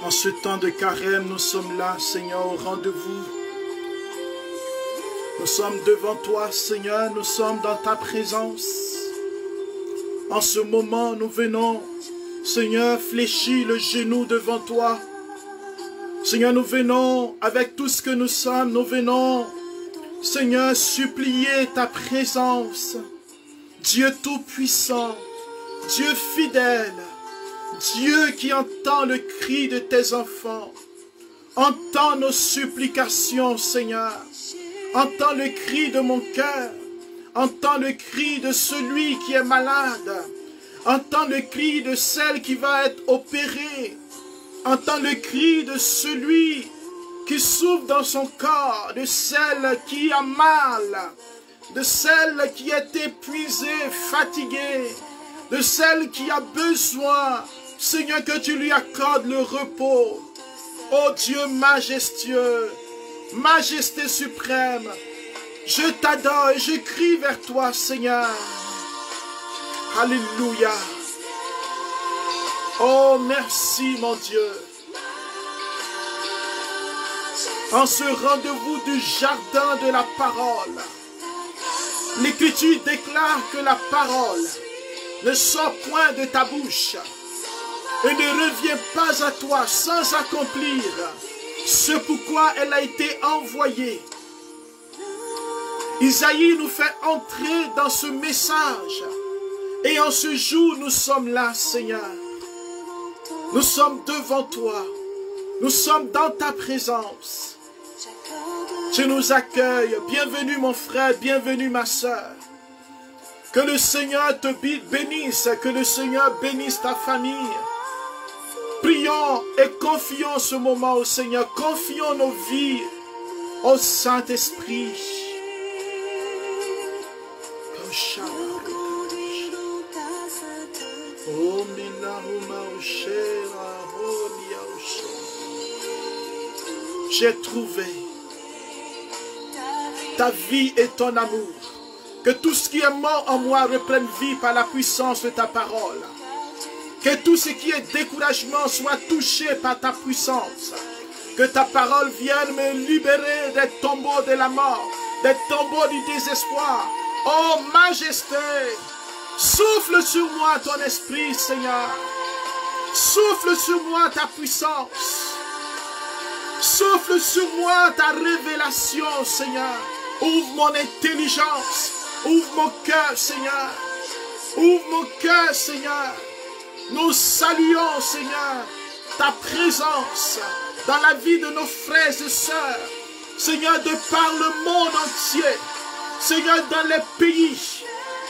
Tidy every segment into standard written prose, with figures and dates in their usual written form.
En ce temps de carême, nous sommes là, Seigneur, au rendez-vous. Nous sommes devant toi, Seigneur, nous sommes dans ta présence. En ce moment, nous venons, Seigneur, fléchir le genou devant toi. Seigneur, nous venons avec tout ce que nous sommes, nous venons, Seigneur, supplier ta présence. Dieu Tout-Puissant, Dieu fidèle, Dieu qui entend le cri de tes enfants. Entends nos supplications, Seigneur. Entends le cri de mon cœur. Entends le cri de celui qui est malade. Entends le cri de celle qui va être opérée. Entends le cri de celui qui souffre dans son corps, de celle qui a mal, de celle qui est épuisée, fatiguée, de celle qui a besoin, Seigneur, que tu lui accordes le repos. Ô Dieu majestueux, majesté suprême, je t'adore et je crie vers toi, Seigneur. Alléluia. Oh, merci, mon Dieu. En ce rendez-vous du jardin de la parole, l'Écriture déclare que la parole ne sort point de ta bouche et ne revient pas à toi sans accomplir ce pourquoi elle a été envoyée. Isaïe nous fait entrer dans ce message et en ce jour nous sommes là, Seigneur. Nous sommes devant toi, nous sommes dans ta présence. Tu nous accueilles, bienvenue mon frère, bienvenue ma soeur. Que le Seigneur te bénisse, que le Seigneur bénisse ta famille. Prions et confions ce moment au Seigneur, confions nos vies au Saint-Esprit. J'ai trouvé ta vie et ton amour. Que tout ce qui est mort en moi reprenne vie par la puissance de ta parole. Que tout ce qui est découragement soit touché par ta puissance. Que ta parole vienne me libérer des tombeaux de la mort, des tombeaux du désespoir. Oh majesté, souffle sur moi ton esprit, Seigneur. Souffle sur moi ta puissance. Souffle sur moi ta révélation, Seigneur. Ouvre mon intelligence. Ouvre mon cœur, Seigneur. Ouvre mon cœur, Seigneur. Nous saluons, Seigneur, ta présence dans la vie de nos frères et sœurs. Seigneur, de par le monde entier. Seigneur, dans les pays,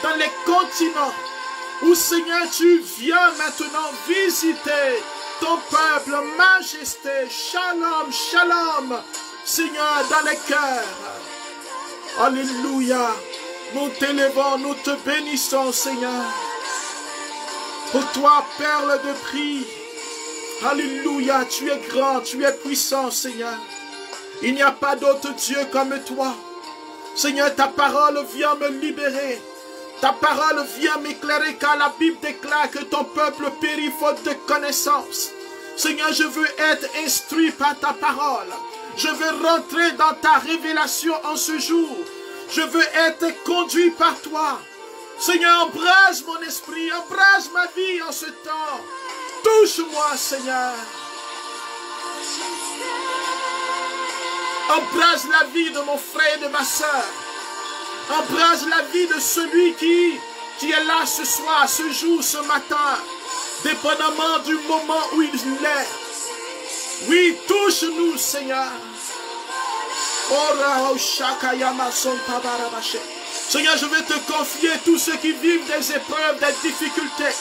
dans les continents, où, Seigneur, tu viens maintenant visiter ton peuple, majesté, shalom, shalom, Seigneur, dans les cœurs. Alléluia. Nous t'élevons, nous te bénissons, Seigneur. Pour toi, perle de prix. Alléluia, tu es grand, tu es puissant, Seigneur. Il n'y a pas d'autre Dieu comme toi. Seigneur, ta parole vient me libérer. Ta parole vient m'éclairer car la Bible déclare que ton peuple périt faute de connaissance. Seigneur, je veux être instruit par ta parole. Je veux rentrer dans ta révélation en ce jour. Je veux être conduit par toi. Seigneur, embrase mon esprit, embrase ma vie en ce temps. Touche-moi, Seigneur. Embrase la vie de mon frère et de ma soeur. Embrase la vie de celui qui est là ce soir, ce jour, ce matin, dépendamment du moment où il est. Oui, touche-nous, Seigneur. Seigneur, je vais te confier tous ceux qui vivent des épreuves, des difficultés.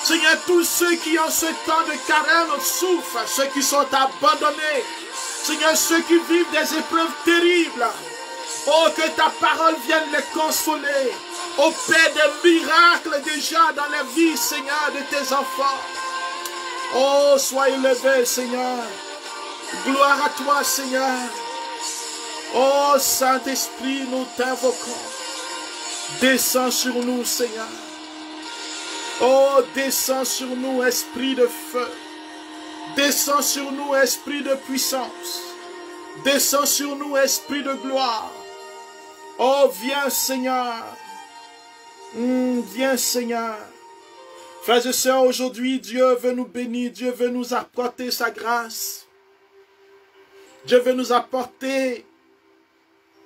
Seigneur, tous ceux qui en ce temps de carême souffrent, ceux qui sont abandonnés. Seigneur, ceux qui vivent des épreuves terribles. Oh, que ta parole vienne les consoler. Opère des miracles déjà dans la vie, Seigneur, de tes enfants. Oh, sois élevé, Seigneur. Gloire à toi, Seigneur. Oh, Saint-Esprit, nous t'invoquons. Descends sur nous, Seigneur. Oh, descends sur nous, Esprit de feu. Descends sur nous, esprit de puissance. Descends sur nous, esprit de gloire. Oh, viens, Seigneur. Viens, Seigneur. Frères et sœurs, aujourd'hui, Dieu veut nous bénir. Dieu veut nous apporter sa grâce. Dieu veut nous apporter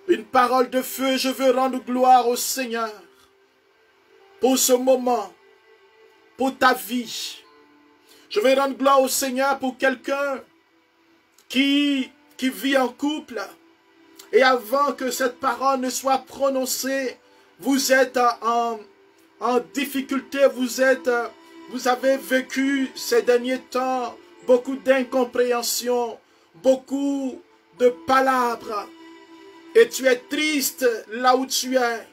une parole de feu. Je veux rendre gloire au Seigneur pour ce moment, pour ta vie. Je veux rendre gloire au Seigneur pour quelqu'un qui vit en couple. Et avant que cette parole ne soit prononcée, vous êtes en difficulté, vous avez vécu ces derniers temps beaucoup d'incompréhension, beaucoup de palabres. Et tu es triste là où tu es.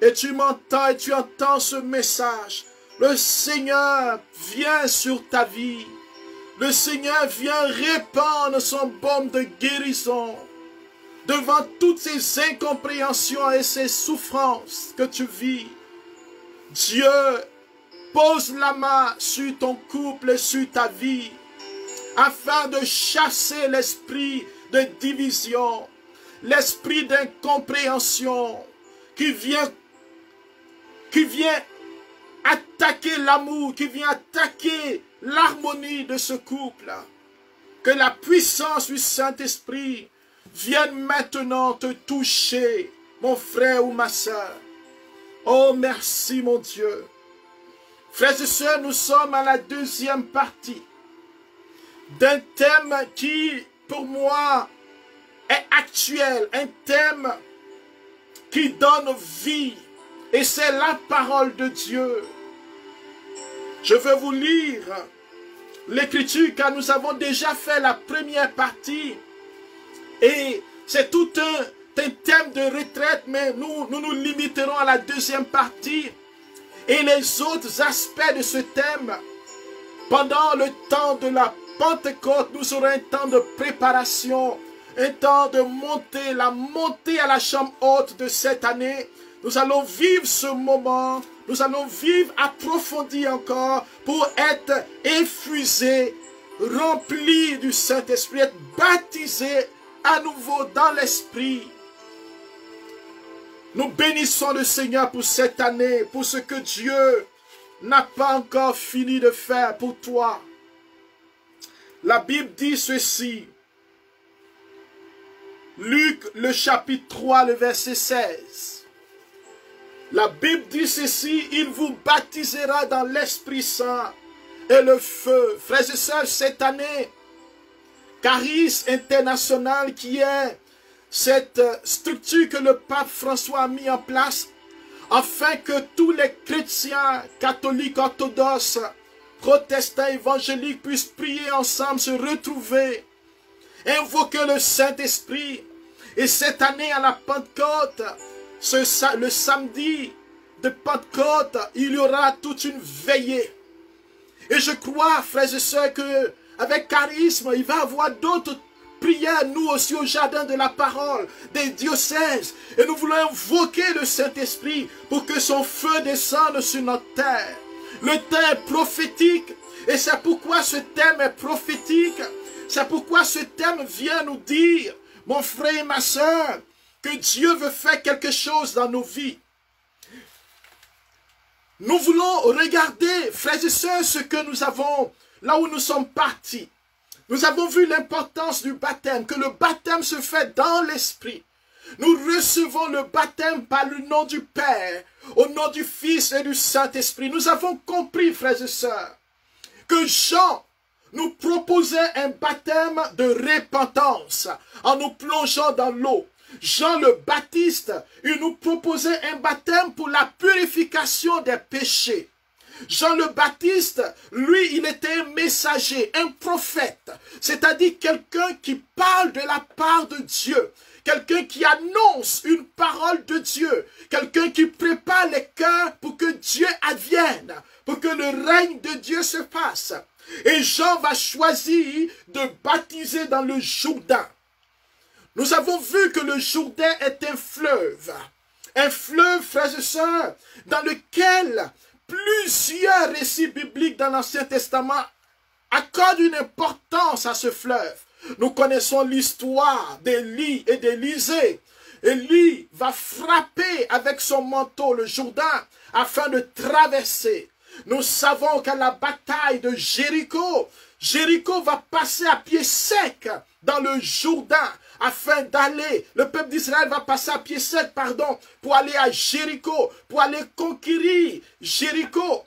Et tu m'entends et tu entends ce message. Le Seigneur vient sur ta vie. Le Seigneur vient répandre son baume de guérison. Devant toutes ces incompréhensions et ces souffrances que tu vis, Dieu pose la main sur ton couple et sur ta vie, afin de chasser l'esprit de division, l'esprit d'incompréhension qui vient attaquer l'amour, qui vient attaquer l'harmonie de ce couple. Que la puissance du Saint-Esprit vienne maintenant te toucher, mon frère ou ma soeur. Oh, merci, mon Dieu. Frères et sœurs, nous sommes à la deuxième partie d'un thème qui, pour moi, est actuel. Un thème qui donne vie. Et c'est la parole de Dieu. Je vais vous lire l'écriture car nous avons déjà fait la première partie. Et c'est tout un thème de retraite, mais nous limiterons à la deuxième partie. Et les autres aspects de ce thème, pendant le temps de la Pentecôte, nous aurons un temps de préparation, un temps de montée, la montée à la chambre haute de cette année. Nous allons vivre ce moment, nous allons vivre approfondi encore pour être effusés, remplis du Saint-Esprit, être baptisés à nouveau dans l'Esprit. Nous bénissons le Seigneur pour cette année, pour ce que Dieu n'a pas encore fini de faire pour toi. La Bible dit ceci. Luc, le chapitre 3, le verset 16. La Bible dit ceci, il vous baptisera dans l'Esprit Saint et le feu. Frères et sœurs, cette année, Charisme International, qui est cette structure que le pape François a mis en place, afin que tous les chrétiens, catholiques, orthodoxes, protestants, évangéliques puissent prier ensemble, se retrouver, invoquer le Saint-Esprit. Et cette année à la Pentecôte, le samedi de Pentecôte, il y aura toute une veillée. Et je crois, frères et sœurs, que avec charisme, il va y avoir d'autres prières, nous aussi au jardin de la parole, des diocèses. Et nous voulons invoquer le Saint-Esprit pour que son feu descende sur notre terre. Le temps est prophétique. Et c'est pourquoi ce thème est prophétique. C'est pourquoi ce thème vient nous dire, mon frère et ma soeur, que Dieu veut faire quelque chose dans nos vies. Nous voulons regarder, frères et sœurs, ce que nous avons, là où nous sommes partis. Nous avons vu l'importance du baptême, que le baptême se fait dans l'Esprit. Nous recevons le baptême par le nom du Père, au nom du Fils et du Saint-Esprit. Nous avons compris, frères et sœurs, que Jean nous proposait un baptême de repentance en nous plongeant dans l'eau. Jean le Baptiste, il nous proposait un baptême pour la purification des péchés. Jean le Baptiste, lui, il était un messager, un prophète, c'est-à-dire quelqu'un qui parle de la part de Dieu, quelqu'un qui annonce une parole de Dieu, quelqu'un qui prépare les cœurs pour que Dieu advienne, pour que le règne de Dieu se fasse. Et Jean va choisir de baptiser dans le Jourdain. Nous avons vu que le Jourdain est un fleuve, frères et sœurs, dans lequel plusieurs récits bibliques dans l'Ancien Testament accorde une importance à ce fleuve. Nous connaissons l'histoire d'Élie et d'Élisée. Élie va frapper avec son manteau le Jourdain afin de traverser. Nous savons qu'à la bataille de Jéricho, Jéricho va passer à pied sec dans le Jourdain afin d'aller, le peuple d'Israël va passer à pied sec, pour aller à Jéricho, pour aller conquérir Jéricho.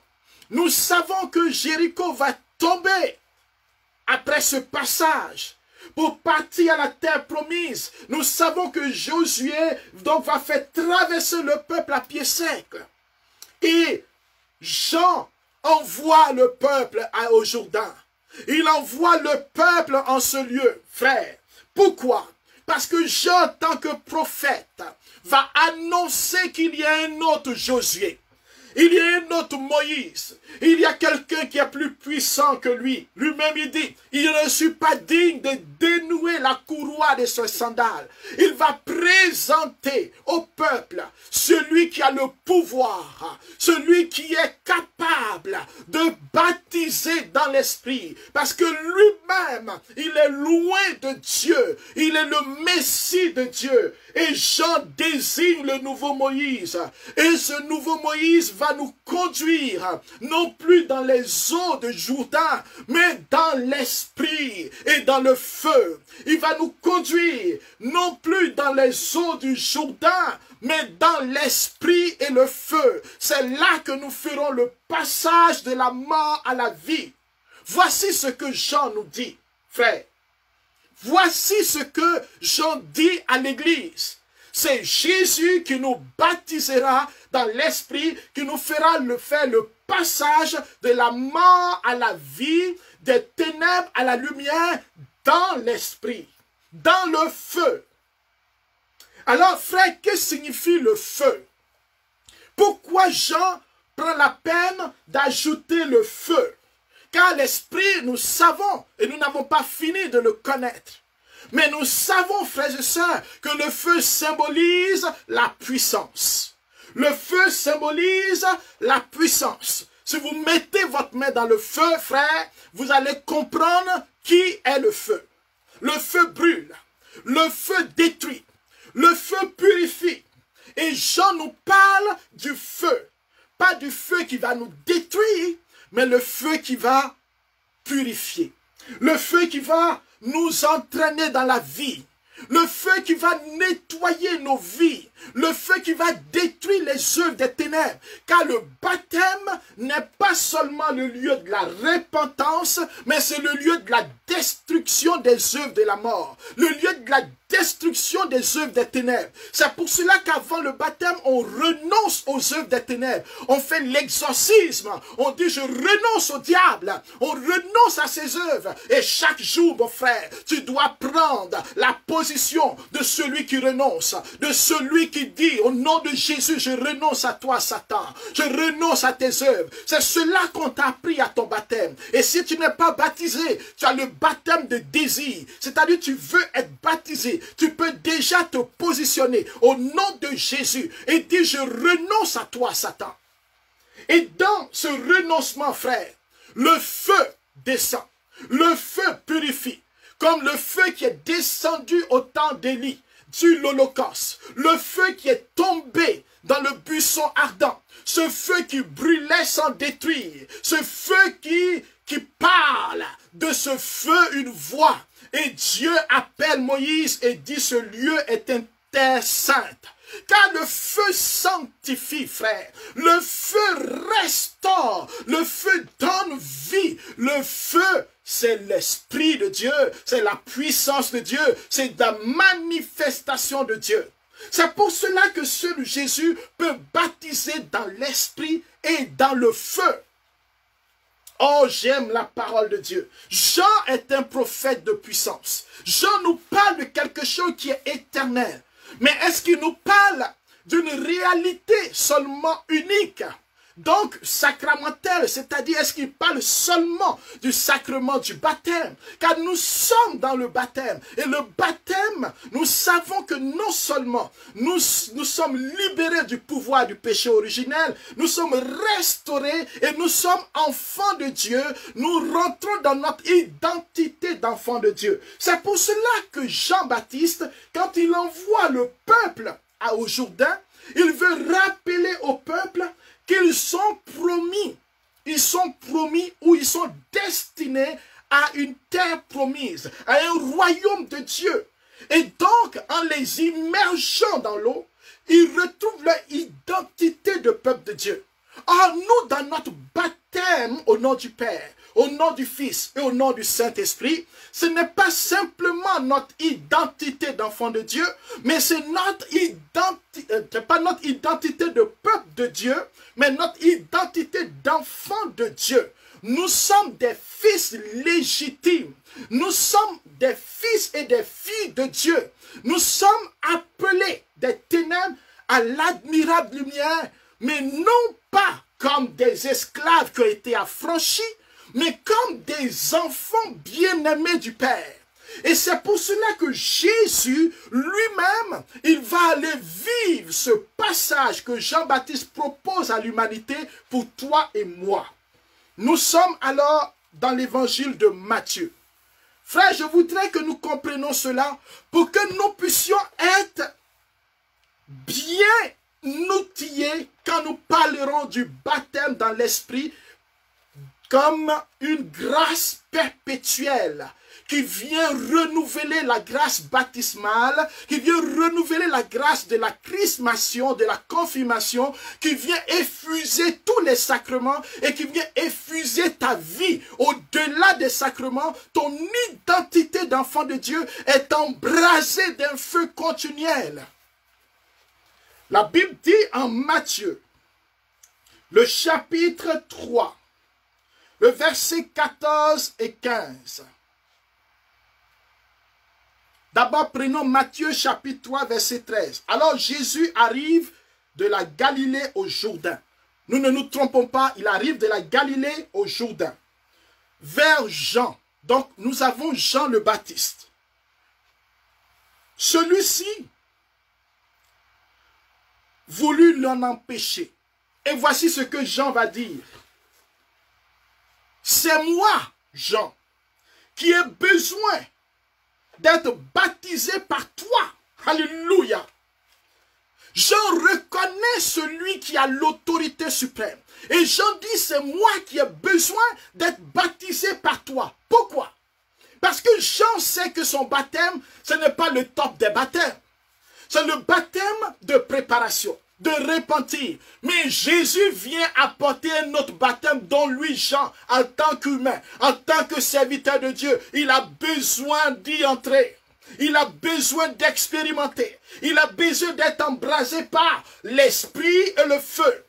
Nous savons que Jéricho va tomber après ce passage pour partir à la terre promise. Nous savons que Josué donc va faire traverser le peuple à pied sec. Et Jean envoie le peuple au Jourdain. Il envoie le peuple en ce lieu, frère. Pourquoi? Parce que Jean, en tant que prophète, va annoncer qu'il y a un autre Josué. Il y a un autre Moïse. Il y a quelqu'un qui est plus puissant que lui. Lui-même, il dit, il ne suis pas digne de dénouer la courroie de ses sandales. Il va présenter au peuple celui qui a le pouvoir, celui qui est capable de baptiser dans l'esprit. Parce que lui-même, il est loin de Dieu. Il est le Messie de Dieu. Et Jean désigne le nouveau Moïse. Et ce nouveau Moïse va nous conduire, non plus dans les eaux de Jourdain, mais dans l'esprit et dans le feu. Il va nous conduire, non plus dans les eaux du Jourdain, mais dans l'esprit et le feu. C'est là que nous ferons le passage de la mort à la vie. Voici ce que Jean nous dit, frère. Voici ce que Jean dit à l'église. C'est Jésus qui nous baptisera dans l'esprit, qui nous fera faire le passage de la mort à la vie, des ténèbres à la lumière, dans l'esprit, dans le feu. Alors, frère, que signifie le feu? Pourquoi Jean prend la peine d'ajouter le feu? Car l'esprit, nous savons, et nous n'avons pas fini de le connaître. Mais nous savons, frères et sœurs, que le feu symbolise la puissance. Le feu symbolise la puissance. Si vous mettez votre main dans le feu, frère, vous allez comprendre qui est le feu. Le feu brûle. Le feu détruit. Le feu purifie. Et Jean nous parle du feu. Pas du feu qui va nous détruire, mais le feu qui va purifier. Le feu qui va nous entraîner dans la vie. Le feu qui va nettoyer nos vies. Le feu qui va détruire les œuvres des ténèbres. Car le baptême n'est pas seulement le lieu de la repentance, mais c'est le lieu de la destruction des œuvres de la mort. Le lieu de la destruction des œuvres des ténèbres. C'est pour cela qu'avant le baptême, on renonce aux œuvres des ténèbres. On fait l'exorcisme. On dit, je renonce au diable. On renonce à ses œuvres. Et chaque jour, mon frère, tu dois prendre la position de celui qui renonce. De celui qui dit, au nom de Jésus, je renonce à toi, Satan. Je renonce à tes œuvres. C'est cela qu'on t'a appris à ton baptême. Et si tu n'es pas baptisé, tu as le baptême de désir. C'est-à-dire, tu veux être baptisé. Tu peux déjà te positionner au nom de Jésus et dire, je renonce à toi, Satan. Et dans ce renoncement, frère, le feu descend. Le feu purifie. Comme le feu qui est descendu au temps d'Élie, du l'Holocauste. Le feu qui est tombé dans le buisson ardent. Ce feu qui brûlait sans détruire. Ce feu qui parle. De ce feu, une voix. Et Dieu appelle Moïse et dit, ce lieu est une terre sainte. Car le feu sanctifie, frère. Le feu restaure. Le feu donne vie. Le feu, c'est l'Esprit de Dieu. C'est la puissance de Dieu. C'est la manifestation de Dieu. C'est pour cela que seul Jésus peut baptiser dans l'Esprit et dans le feu. Oh, j'aime la parole de Dieu. Jean est un prophète de puissance. Jean nous parle de quelque chose qui est éternel. Mais est-ce qu'il nous parle d'une réalité seulement unique? Donc, sacramentel, c'est-à-dire, est-ce qu'il parle seulement du sacrement du baptême? Car nous sommes dans le baptême. Et le baptême, nous savons que non seulement nous sommes libérés du pouvoir du péché originel, nous sommes restaurés et nous sommes enfants de Dieu. Nous rentrons dans notre identité d'enfants de Dieu. C'est pour cela que Jean-Baptiste, quand il envoie le peuple au Jourdain, il veut rappeler au peuple qu'ils sont promis ou ils sont destinés à une terre promise, à un royaume de Dieu. Et donc, en les immergeant dans l'eau, ils retrouvent leur identité de peuple de Dieu. Or, nous, dans notre baptême au nom du Père, au nom du Fils et au nom du Saint-Esprit, ce n'est pas simplement notre identité d'enfant de Dieu, mais c'est notre identité, pas notre identité de peuple de Dieu, mais notre identité d'enfant de Dieu. Nous sommes des fils légitimes. Nous sommes des fils et des filles de Dieu. Nous sommes appelés des ténèbres à l'admirable lumière, mais non pas comme des esclaves qui ont été affranchis, mais comme des enfants bien-aimés du Père. Et c'est pour cela que Jésus lui-même, il va aller vivre ce passage que Jean-Baptiste propose à l'humanité pour toi et moi. Nous sommes alors dans l'évangile de Matthieu. Frère, je voudrais que nous comprenions cela pour que nous puissions être bien outillés quand nous parlerons du baptême dans l'esprit comme une grâce perpétuelle qui vient renouveler la grâce baptismale, qui vient renouveler la grâce de la chrismation, de la confirmation, qui vient effuser tous les sacrements et qui vient effuser ta vie. Au-delà des sacrements, ton identité d'enfant de Dieu est embrasée d'un feu continuel. La Bible dit en Matthieu, le chapitre 3, le verset 14 et 15. D'abord, prenons Matthieu chapitre 3, verset 13. Alors Jésus arrive de la Galilée au Jourdain. Nous ne nous trompons pas, il arrive de la Galilée au Jourdain. Vers Jean. Donc, nous avons Jean le Baptiste. Celui-ci voulut l'en empêcher. Et voici ce que Jean va dire. C'est moi, Jean, qui ai besoin d'être baptisé par toi. Alléluia. Jean reconnaît celui qui a l'autorité suprême. Et Jean dit, c'est moi qui ai besoin d'être baptisé par toi. Pourquoi? Parce que Jean sait que son baptême, ce n'est pas le top des baptêmes. C'est le baptême de préparation, de repentir. Mais Jésus vient apporter un autre baptême dont lui, Jean, en tant qu'humain, en tant que serviteur de Dieu, il a besoin d'y entrer. Il a besoin d'expérimenter. Il a besoin d'être embrasé par l'Esprit et le feu.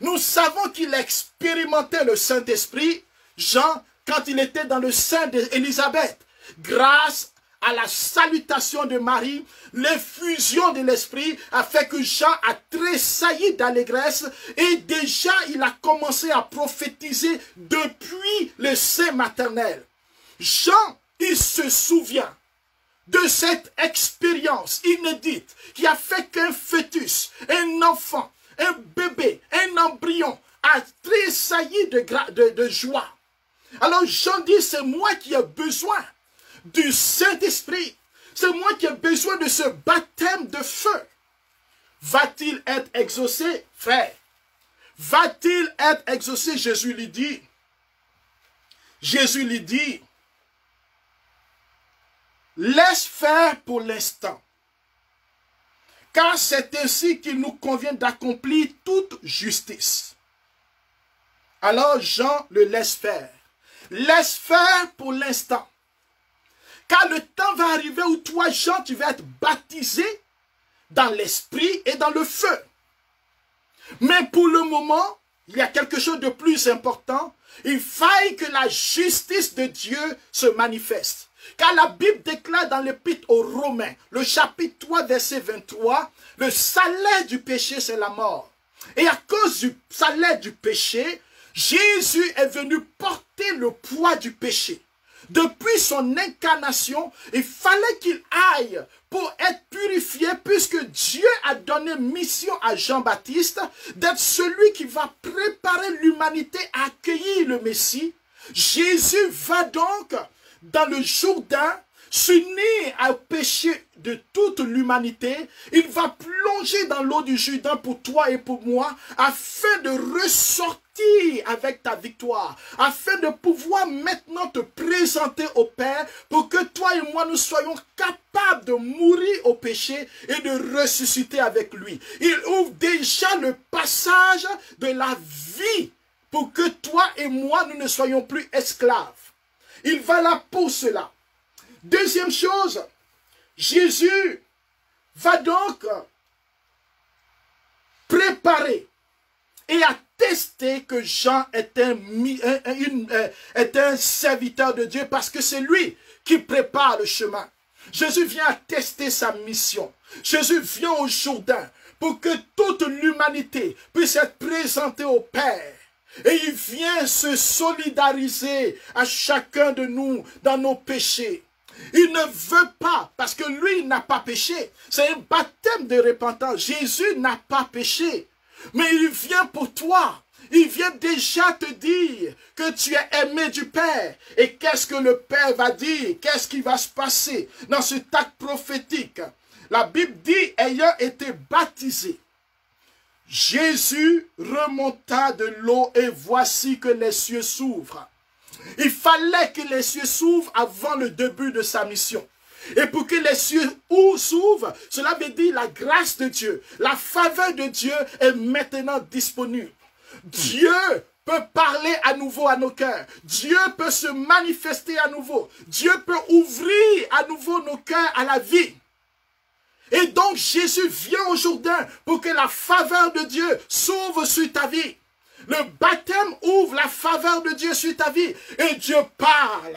Nous savons qu'il expérimentait le Saint-Esprit, Jean, quand il était dans le sein d'Élisabeth, grâce à la salutation de Marie, l'effusion de l'Esprit a fait que Jean a tressailli d'allégresse et déjà il a commencé à prophétiser depuis le sein maternel. Jean, il se souvient de cette expérience inédite qui a fait qu'un fœtus, un enfant, un bébé, un embryon a tressailli de joie. Alors Jean dit, c'est moi qui ai besoin du Saint-Esprit. C'est moi qui ai besoin de ce baptême de feu. Va-t-il être exaucé, frère? Va-t-il être exaucé? Jésus lui dit, laisse faire pour l'instant, car c'est ainsi qu'il nous convient d'accomplir toute justice. Alors Jean le laisse faire. Laisse faire pour l'instant. Car le temps va arriver où toi, Jean, tu vas être baptisé dans l'esprit et dans le feu. Mais pour le moment, il y a quelque chose de plus important. Il faille que la justice de Dieu se manifeste. Car la Bible déclare dans l'Épître aux Romains, le chapitre 3, verset 23, le salaire du péché, c'est la mort. Et à cause du salaire du péché, Jésus est venu porter le poids du péché. Depuis son incarnation, il fallait qu'il aille pour être purifié, puisque Dieu a donné mission à Jean-Baptiste d'être celui qui va préparer l'humanité à accueillir le Messie. Jésus va donc dans le Jourdain s'unir au péché de toute l'humanité. Il va plonger dans l'eau du Jourdain pour toi et pour moi, afin de ressortir avec ta victoire, afin de pouvoir maintenant te présenter au Père, pour que toi et moi nous soyons capables de mourir au péché et de ressusciter avec lui. Il ouvre déjà le passage de la vie pour que toi et moi nous ne soyons plus esclaves. Il va là pour cela. Deuxième chose, Jésus va donc préparer et attester que Jean est un serviteur de Dieu, parce que c'est lui qui prépare le chemin. Jésus vient attester sa mission. Jésus vient au Jourdain pour que toute l'humanité puisse être présentée au Père. Et il vient se solidariser à chacun de nous dans nos péchés. Il ne veut pas, parce que lui, il n'a pas péché. C'est un baptême de repentance. Jésus n'a pas péché. Mais il vient pour toi. Il vient déjà te dire que tu es aimé du Père. Et qu'est-ce que le Père va dire? Qu'est-ce qui va se passer dans ce acte prophétique? La Bible dit, ayant été baptisé, Jésus remonta de l'eau et voici que les cieux s'ouvrent. Il fallait que les cieux s'ouvrent avant le début de sa mission. Et pour que les cieux s'ouvrent, cela veut dire la grâce de Dieu, la faveur de Dieu est maintenant disponible. Dieu peut parler à nouveau à nos cœurs. Dieu peut se manifester à nouveau. Dieu peut ouvrir à nouveau nos cœurs à la vie. Et donc Jésus vient au Jourdain pour que la faveur de Dieu s'ouvre sur ta vie. Le baptême ouvre la faveur de Dieu sur ta vie. Et Dieu parle.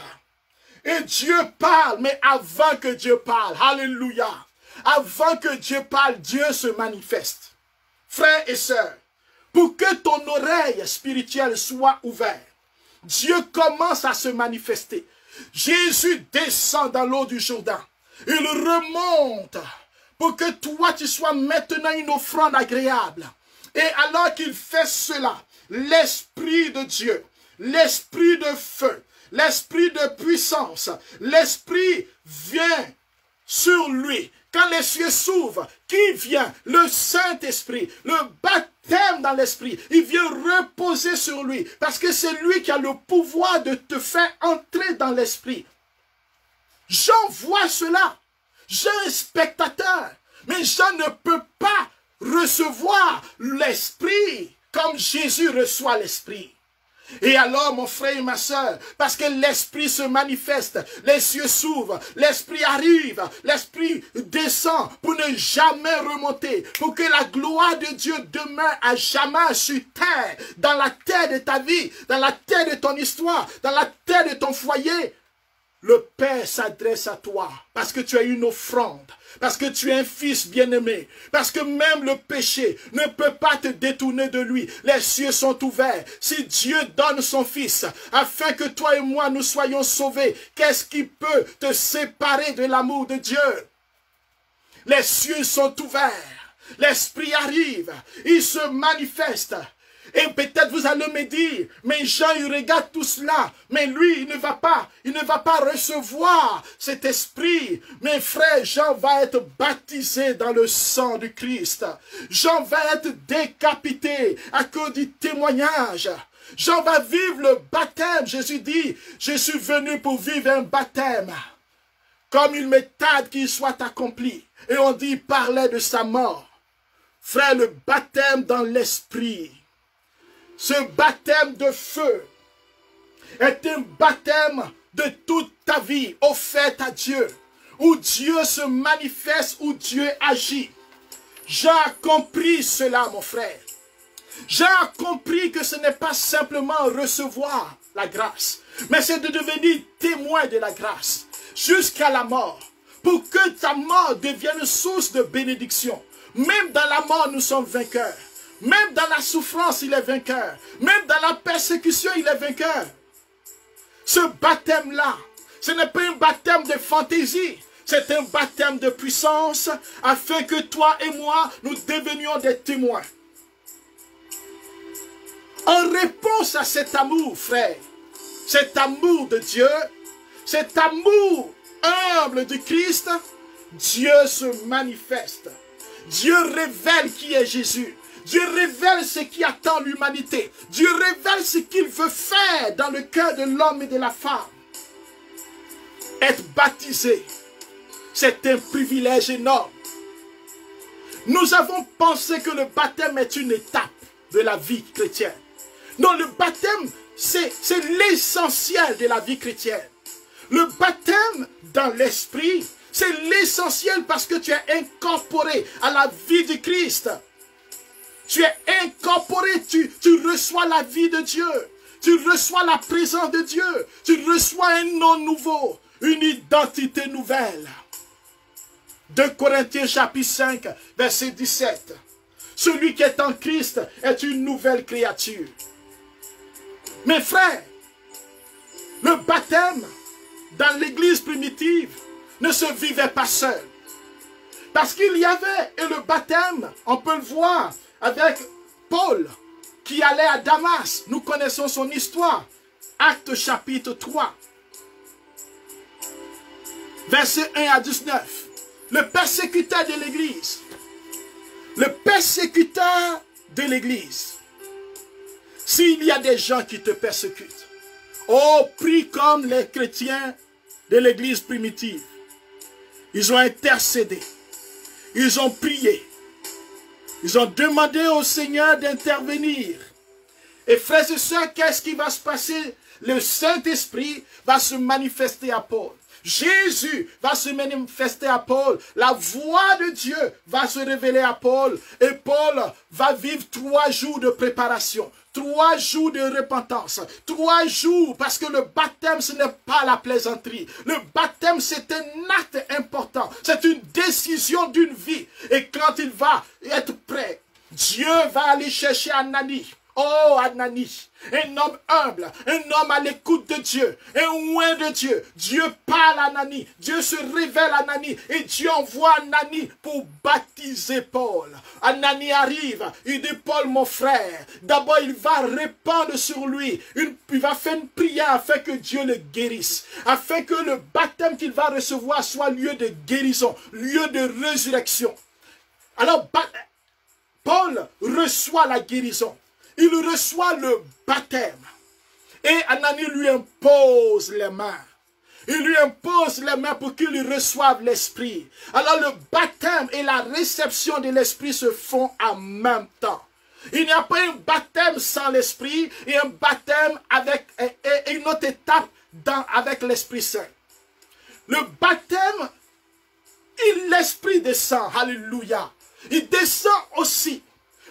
Et Dieu parle. Mais avant que Dieu parle, alléluia, avant que Dieu parle, Dieu se manifeste. Frères et sœurs, pour que ton oreille spirituelle soit ouverte, Dieu commence à se manifester. Jésus descend dans l'eau du Jourdain. Il remonte pour que toi tu sois maintenant une offrande agréable. Et alors qu'il fait cela, l'Esprit de Dieu, l'Esprit de feu, l'Esprit de puissance, l'Esprit vient sur lui. Quand les cieux s'ouvrent, qui vient? Le Saint-Esprit, le baptême dans l'Esprit. Il vient reposer sur lui, parce que c'est lui qui a le pouvoir de te faire entrer dans l'Esprit. Jean voit cela. Jean est spectateur, mais Jean ne peut pas recevoir l'Esprit comme Jésus reçoit l'Esprit. Et alors, mon frère et ma soeur, parce que l'Esprit se manifeste, les cieux s'ouvrent, l'Esprit arrive, l'Esprit descend pour ne jamais remonter, pour que la gloire de Dieu demeure à jamais sur terre, dans la terre de ta vie, dans la terre de ton histoire, dans la terre de ton foyer. Le Père s'adresse à toi parce que tu es une offrande, parce que tu es un fils bien-aimé, parce que même le péché ne peut pas te détourner de lui. Les cieux sont ouverts. Si Dieu donne son fils afin que toi et moi nous soyons sauvés, qu'est-ce qui peut te séparer de l'amour de Dieu? Les cieux sont ouverts. L'Esprit arrive. Il se manifeste. Et peut-être vous allez me dire, mais Jean, il regarde tout cela, mais lui, il ne va pas recevoir cet esprit. Mes frères, Jean va être baptisé dans le sang du Christ. Jean va être décapité à cause du témoignage. Jean va vivre le baptême. Jésus dit, je suis venu pour vivre un baptême. Comme il me tarde qu'il soit accompli. Et on dit, il parlait de sa mort. Frère, le baptême dans l'esprit. Ce baptême de feu est un baptême de toute ta vie offert à Dieu, où Dieu se manifeste, où Dieu agit. J'ai compris cela, mon frère. J'ai compris que ce n'est pas simplement recevoir la grâce, mais c'est de devenir témoin de la grâce jusqu'à la mort, pour que ta mort devienne source de bénédiction. Même dans la mort, nous sommes vainqueurs. Même dans la souffrance, il est vainqueur. Même dans la persécution, il est vainqueur. Ce baptême-là, ce n'est pas un baptême de fantaisie. C'est un baptême de puissance afin que toi et moi, nous devenions des témoins. En réponse à cet amour, frère, cet amour de Dieu, cet amour humble de Christ, Dieu se manifeste. Dieu révèle qui est Jésus. Dieu révèle ce qui attend l'humanité. Dieu révèle ce qu'il veut faire dans le cœur de l'homme et de la femme. Être baptisé, c'est un privilège énorme. Nous avons pensé que le baptême est une étape de la vie chrétienne. Non, le baptême, c'est l'essentiel de la vie chrétienne. Le baptême dans l'esprit, c'est l'essentiel parce que tu es incorporé à la vie de Christ. Tu es incorporé, tu reçois la vie de Dieu. Tu reçois la présence de Dieu. Tu reçois un nom nouveau, une identité nouvelle. 2 Corinthiens chapitre 5, verset 17. Celui qui est en Christ est une nouvelle créature. Mes frères, le baptême dans l'église primitive ne se vivait pas seul. Parce qu'il y avait, et le baptême, on peut le voir avec Paul qui allait à Damas. Nous connaissons son histoire. Actes chapitre 3, verset 1 à 19. Le persécuteur de l'église. Le persécuteur de l'église. S'il y a des gens qui te persécutent, oh, prie comme les chrétiens de l'église primitive. Ils ont intercédé. Ils ont prié. Ils ont demandé au Seigneur d'intervenir. Et frères et sœurs, qu'est-ce qui va se passer? Le Saint-Esprit va se manifester à Paul. Jésus va se manifester à Paul. La voix de Dieu va se révéler à Paul. Et Paul va vivre 3 jours de préparation. 3 jours de repentance. 3 jours, parce que le baptême, ce n'est pas la plaisanterie. Le baptême, c'est un acte important. C'est une décision d'une vie. Et quand il va être prêt, Dieu va aller chercher Ananie. Oh, Ananie, un homme humble, un homme à l'écoute de Dieu, un oint de Dieu. Dieu parle à Ananie, Dieu se révèle à Ananie et Dieu envoie Ananie pour baptiser Paul. Ananie arrive, il dit Paul mon frère, d'abord il va répandre sur lui, il va faire une prière afin que Dieu le guérisse, afin que le baptême qu'il va recevoir soit lieu de guérison, lieu de résurrection. Alors, Paul reçoit la guérison. Il reçoit le baptême. Et Ananie lui impose les mains. Il lui impose les mains pour qu'il reçoive l'esprit. Alors le baptême et la réception de l'esprit se font en même temps. Il n'y a pas un baptême sans l'esprit et un baptême avec une autre étape avec l'Esprit Saint. Le baptême, l'esprit descend. Alléluia. Il descend aussi.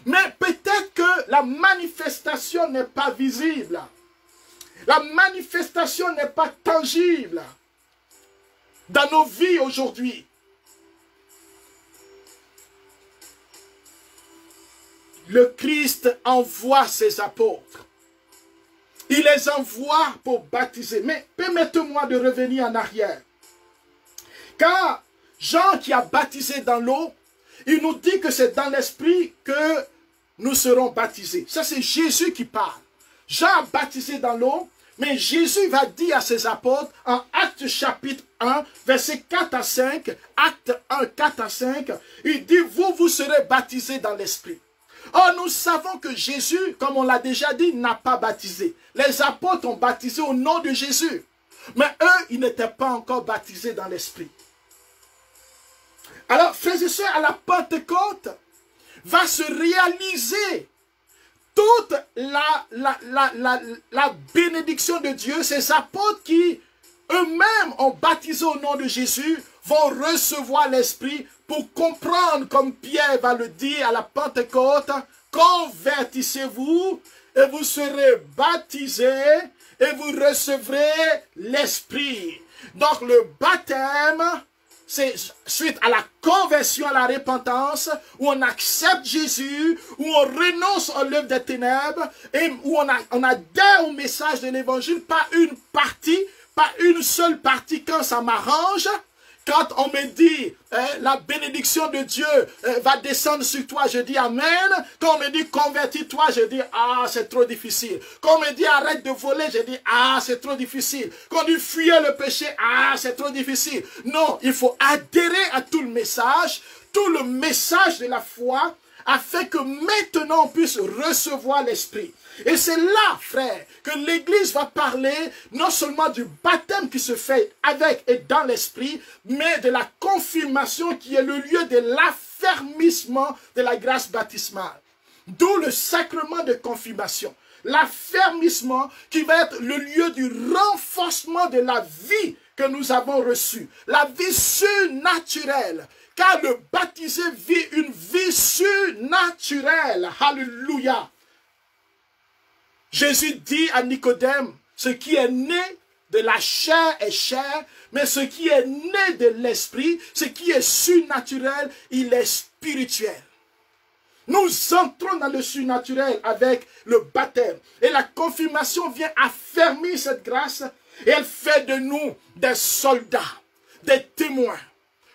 Mais peut-être que la manifestation n'est pas visible. La manifestation n'est pas tangible dans nos vies aujourd'hui. Le Christ envoie ses apôtres. Il les envoie pour baptiser. Mais permettez-moi de revenir en arrière. Car Jean qui a baptisé dans l'eau, il nous dit que c'est dans l'esprit que nous serons baptisés. Ça, c'est Jésus qui parle. Jean a baptisé dans l'eau, mais Jésus va dire à ses apôtres en Actes chapitre 1, versets 4 à 5, Actes 1, 4 à 5, il dit, vous serez baptisés dans l'esprit. Or, nous savons que Jésus, comme on l'a déjà dit, n'a pas baptisé. Les apôtres ont baptisé au nom de Jésus. Mais eux, ils n'étaient pas encore baptisés dans l'esprit. Alors, frères et sœurs, à la Pentecôte, va se réaliser toute la bénédiction de Dieu. Ces apôtres qui eux-mêmes ont baptisé au nom de Jésus vont recevoir l'Esprit pour comprendre, comme Pierre va le dire à la Pentecôte, convertissez-vous et vous serez baptisés et vous recevrez l'Esprit. Donc le baptême c'est suite à la conversion, à la repentance, où on accepte Jésus, où on renonce à l'œuvre des ténèbres, et où on adhère au message de l'évangile, pas une partie, pas une seule partie quand ça m'arrange. Quand on me dit la bénédiction de Dieu va descendre sur toi, je dis Amen. Quand on me dit convertis-toi, je dis ah c'est trop difficile. Quand on me dit arrête de voler, je dis ah c'est trop difficile. Quand on dit fuyez le péché, ah c'est trop difficile. Non, il faut adhérer à tout le message de la foi, afin que maintenant on puisse recevoir l'Esprit. Et c'est là, frère, que l'Église va parler non seulement du baptême qui se fait avec et dans l'Esprit, mais de la confirmation qui est le lieu de l'affermissement de la grâce baptismale. D'où le sacrement de confirmation. L'affermissement qui va être le lieu du renforcement de la vie que nous avons reçue. La vie surnaturelle. Car le baptisé vit une vie surnaturelle. Alléluia. Jésus dit à Nicodème, ce qui est né de la chair est chair, mais ce qui est né de l'esprit, ce qui est surnaturel, il est spirituel. Nous entrons dans le surnaturel avec le baptême. Et la confirmation vient affermir cette grâce et elle fait de nous des soldats, des témoins,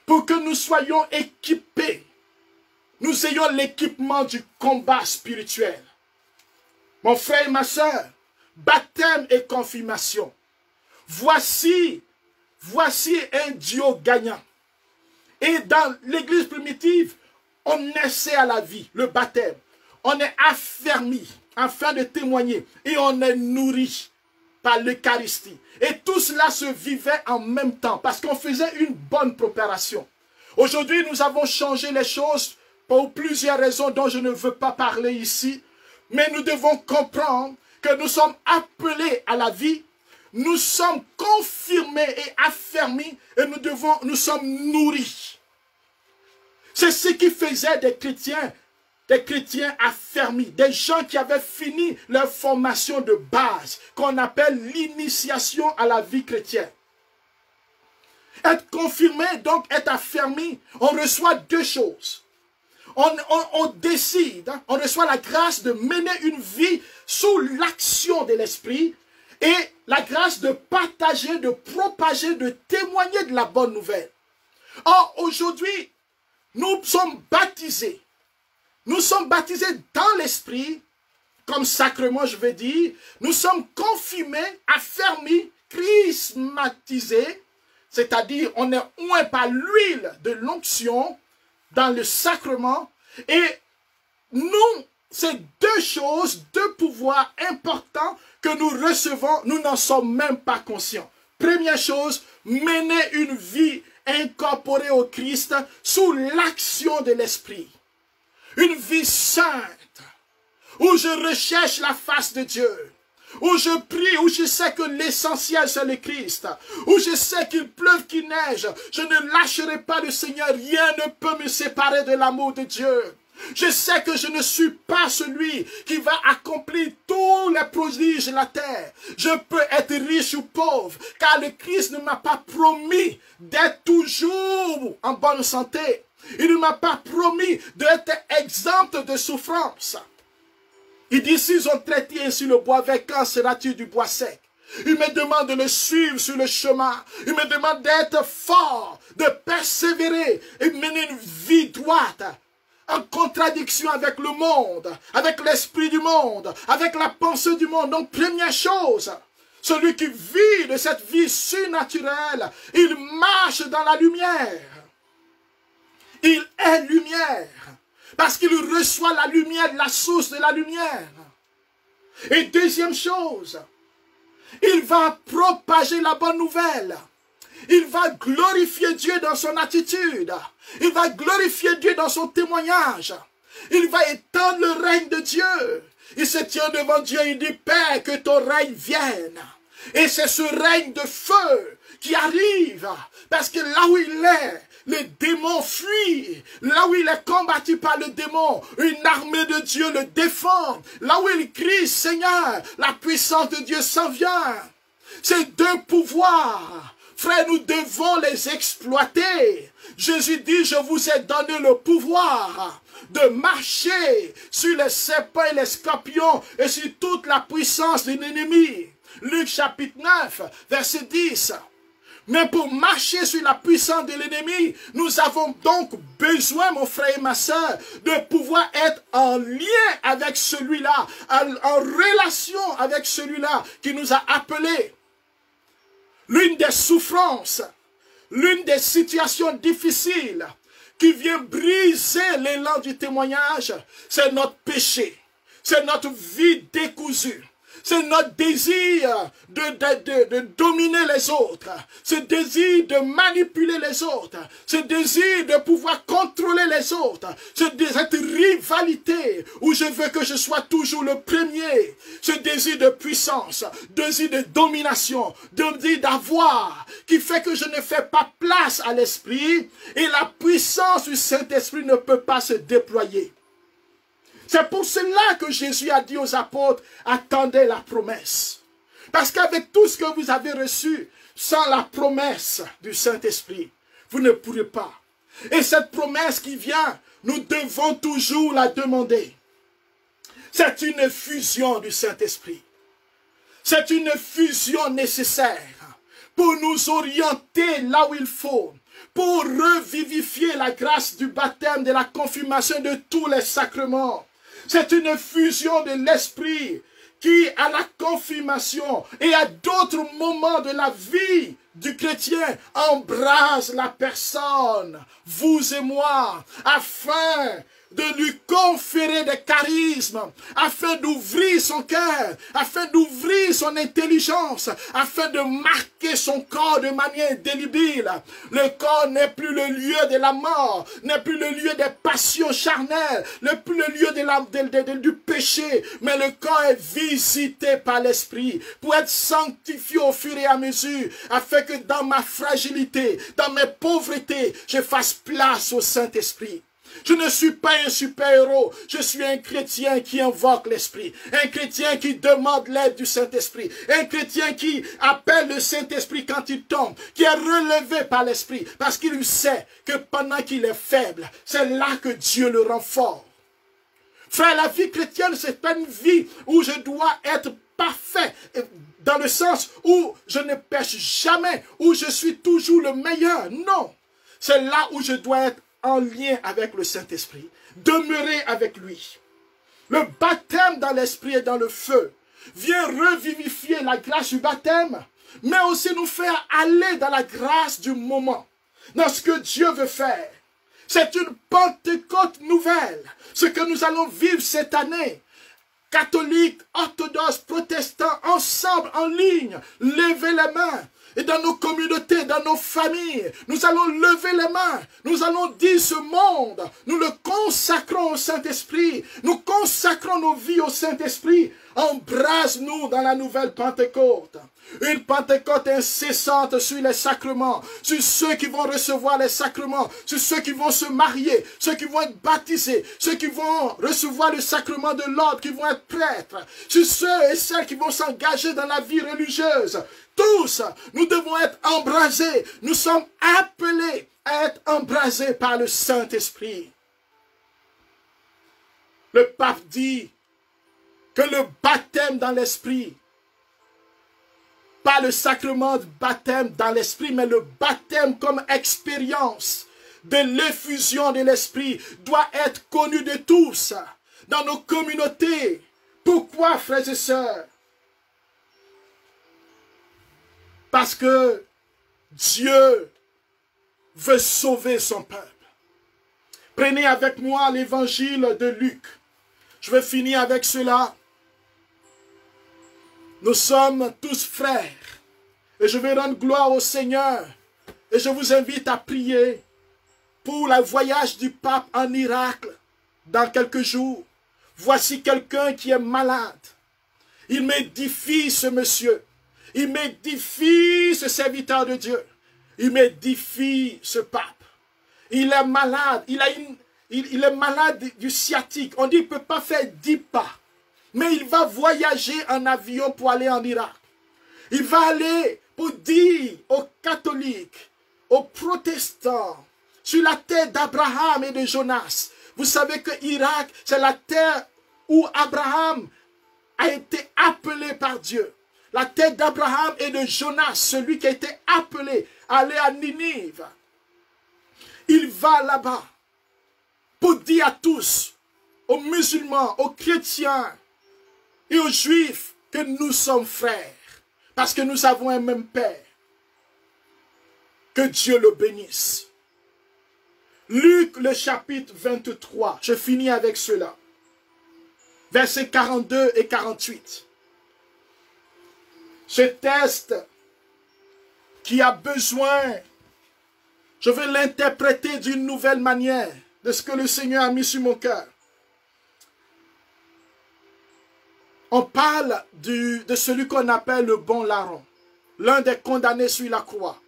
pour que nous soyons équipés. Nous ayons l'équipement du combat spirituel. Mon frère et ma soeur, baptême et confirmation. Voici un duo gagnant. Et dans l'église primitive, on naissait à la vie, le baptême. On est affermi afin de témoigner et on est nourri par l'Eucharistie. Et tout cela se vivait en même temps parce qu'on faisait une bonne préparation. Aujourd'hui, nous avons changé les choses pour plusieurs raisons dont je ne veux pas parler ici. Mais nous devons comprendre que nous sommes appelés à la vie, nous sommes confirmés et affermis et nous sommes nourris. C'est ce qui faisait des chrétiens affermis, des gens qui avaient fini leur formation de base, qu'on appelle l'initiation à la vie chrétienne. Être confirmé, donc être affermi, on reçoit deux choses. On décide, on reçoit la grâce de mener une vie sous l'action de l'Esprit et la grâce de partager, de propager, de témoigner de la bonne nouvelle. Or, aujourd'hui, nous sommes baptisés. Nous sommes baptisés dans l'Esprit, comme sacrement je veux dire. Nous sommes confirmés, affermis, chrismatisés, c'est-à-dire on est oint par l'huile de l'onction, dans le sacrement, et nous, c'est deux choses, deux pouvoirs importants que nous recevons, nous n'en sommes même pas conscients. Première chose, mener une vie incorporée au Christ sous l'action de l'Esprit. Une vie sainte, où je recherche la face de Dieu, où je prie, où je sais que l'essentiel c'est le Christ, où je sais qu'il pleuve, qu'il neige, je ne lâcherai pas le Seigneur, rien ne peut me séparer de l'amour de Dieu. Je sais que je ne suis pas celui qui va accomplir tous les prodiges de la terre. Je peux être riche ou pauvre, car le Christ ne m'a pas promis d'être toujours en bonne santé. Il ne m'a pas promis d'être exempt de souffrance. Il dit, s'ils ont traité sur le bois vert, quand seras-tu du bois sec? Il me demande de le suivre sur le chemin. Il me demande d'être fort, de persévérer et mener une vie droite, en contradiction avec le monde, avec l'esprit du monde, avec la pensée du monde. Donc, première chose, celui qui vit de cette vie surnaturelle, il marche dans la lumière. Il est lumière. Parce qu'il reçoit la lumière de la source de la lumière. Et deuxième chose, il va propager la bonne nouvelle. Il va glorifier Dieu dans son attitude. Il va glorifier Dieu dans son témoignage. Il va étendre le règne de Dieu. Il se tient devant Dieu et il dit, Père, que ton règne vienne. Et c'est ce règne de feu qui arrive. Parce que là où il est, le démon fuit. Là où il est combattu par le démon, une armée de Dieu le défend. Là où il crie, Seigneur, la puissance de Dieu s'en vient. Ces deux pouvoirs, frère, nous devons les exploiter. Jésus dit, je vous ai donné le pouvoir de marcher sur les serpents et les scorpions et sur toute la puissance de l'ennemi. Luc chapitre 9, verset 10. Mais pour marcher sur la puissance de l'ennemi, nous avons donc besoin, mon frère et ma soeur, de pouvoir être en lien avec celui-là, en relation avec celui-là qui nous a appelés. L'une des souffrances, l'une des situations difficiles qui vient briser l'élan du témoignage, c'est notre péché, c'est notre vie décousue. C'est notre désir de dominer les autres. Ce désir de manipuler les autres. Ce désir de pouvoir contrôler les autres. Cette rivalité où je veux que je sois toujours le premier. Ce désir de puissance, désir de domination, désir d'avoir, qui fait que je ne fais pas place à l'esprit et la puissance du Saint-Esprit ne peut pas se déployer. C'est pour cela que Jésus a dit aux apôtres, attendez la promesse. Parce qu'avec tout ce que vous avez reçu, sans la promesse du Saint-Esprit, vous ne pourrez pas. Et cette promesse qui vient, nous devons toujours la demander. C'est une fusion du Saint-Esprit. C'est une fusion nécessaire pour nous orienter là où il faut, pour revivifier la grâce du baptême, de la confirmation de tous les sacrements. C'est une fusion de l'esprit qui, à la confirmation et à d'autres moments de la vie du chrétien, embrase la personne, vous et moi, afin de lui conférer des charismes, afin d'ouvrir son cœur, afin d'ouvrir son intelligence, afin de marquer son corps de manière indélébile. Le corps n'est plus le lieu de la mort, n'est plus le lieu des passions charnelles, n'est plus le lieu du péché, mais le corps est visité par l'Esprit pour être sanctifié au fur et à mesure, afin que dans ma fragilité, dans mes pauvretés, je fasse place au Saint-Esprit. Je ne suis pas un super-héros, je suis un chrétien qui invoque l'Esprit, un chrétien qui demande l'aide du Saint-Esprit, un chrétien qui appelle le Saint-Esprit quand il tombe, qui est relevé par l'Esprit, parce qu'il sait que pendant qu'il est faible, c'est là que Dieu le rend fort. Frère, la vie chrétienne, c'est pas une vie où je dois être parfait, dans le sens où je ne pêche jamais, où je suis toujours le meilleur. Non, c'est là où je dois être en lien avec le Saint-Esprit, demeurer avec lui. Le baptême dans l'esprit et dans le feu vient revivifier la grâce du baptême, mais aussi nous faire aller dans la grâce du moment, dans ce que Dieu veut faire. C'est une Pentecôte nouvelle, ce que nous allons vivre cette année. Catholiques, orthodoxes, protestants, ensemble, en ligne, levez les mains. Et dans nos communautés, dans nos familles, nous allons lever les mains. Nous allons dire ce monde, nous le consacrons au Saint-Esprit. Nous consacrons nos vies au Saint-Esprit. Embrase-nous dans la nouvelle Pentecôte. Une Pentecôte incessante sur les sacrements, sur ceux qui vont recevoir les sacrements, sur ceux qui vont se marier, ceux qui vont être baptisés, ceux qui vont recevoir le sacrement de l'ordre, qui vont être prêtres, sur ceux et celles qui vont s'engager dans la vie religieuse. Tous, nous devons être embrasés. Nous sommes appelés à être embrasés par le Saint-Esprit. Le pape dit que le baptême dans l'Esprit, pas le sacrement de baptême dans l'Esprit, mais le baptême comme expérience de l'effusion de l'Esprit doit être connu de tous dans nos communautés. Pourquoi, frères et sœurs? Parce que Dieu veut sauver son peuple. Prenez avec moi l'évangile de Luc. Je vais finir avec cela. Nous sommes tous frères. Et je vais rendre gloire au Seigneur. Et je vous invite à prier pour le voyage du pape en Irak dans quelques jours. Voici quelqu'un qui est malade. Il m'édifie ce monsieur. Il m'édifie ce serviteur de Dieu. Il m'édifie ce pape. Il est malade. Il est malade du sciatique. On dit qu'il ne peut pas faire 10 pas. Mais il va voyager en avion pour aller en Irak. Il va aller pour dire aux catholiques, aux protestants, sur la terre d'Abraham et de Jonas. Vous savez que Irak, c'est la terre où Abraham a été appelé par Dieu. La terre d'Abraham et de Jonas, celui qui a été appelé à aller à Ninive. Il va là-bas pour dire à tous, aux musulmans, aux chrétiens et aux juifs que nous sommes frères. Parce que nous avons un même Père. Que Dieu le bénisse. Luc, le chapitre 23. Je finis avec cela. Versets 42 et 48. Ce texte qui a besoin, je vais l'interpréter d'une nouvelle manière de ce que le Seigneur a mis sur mon cœur. On parle de celui qu'on appelle le bon larron, l'un des condamnés sur la croix.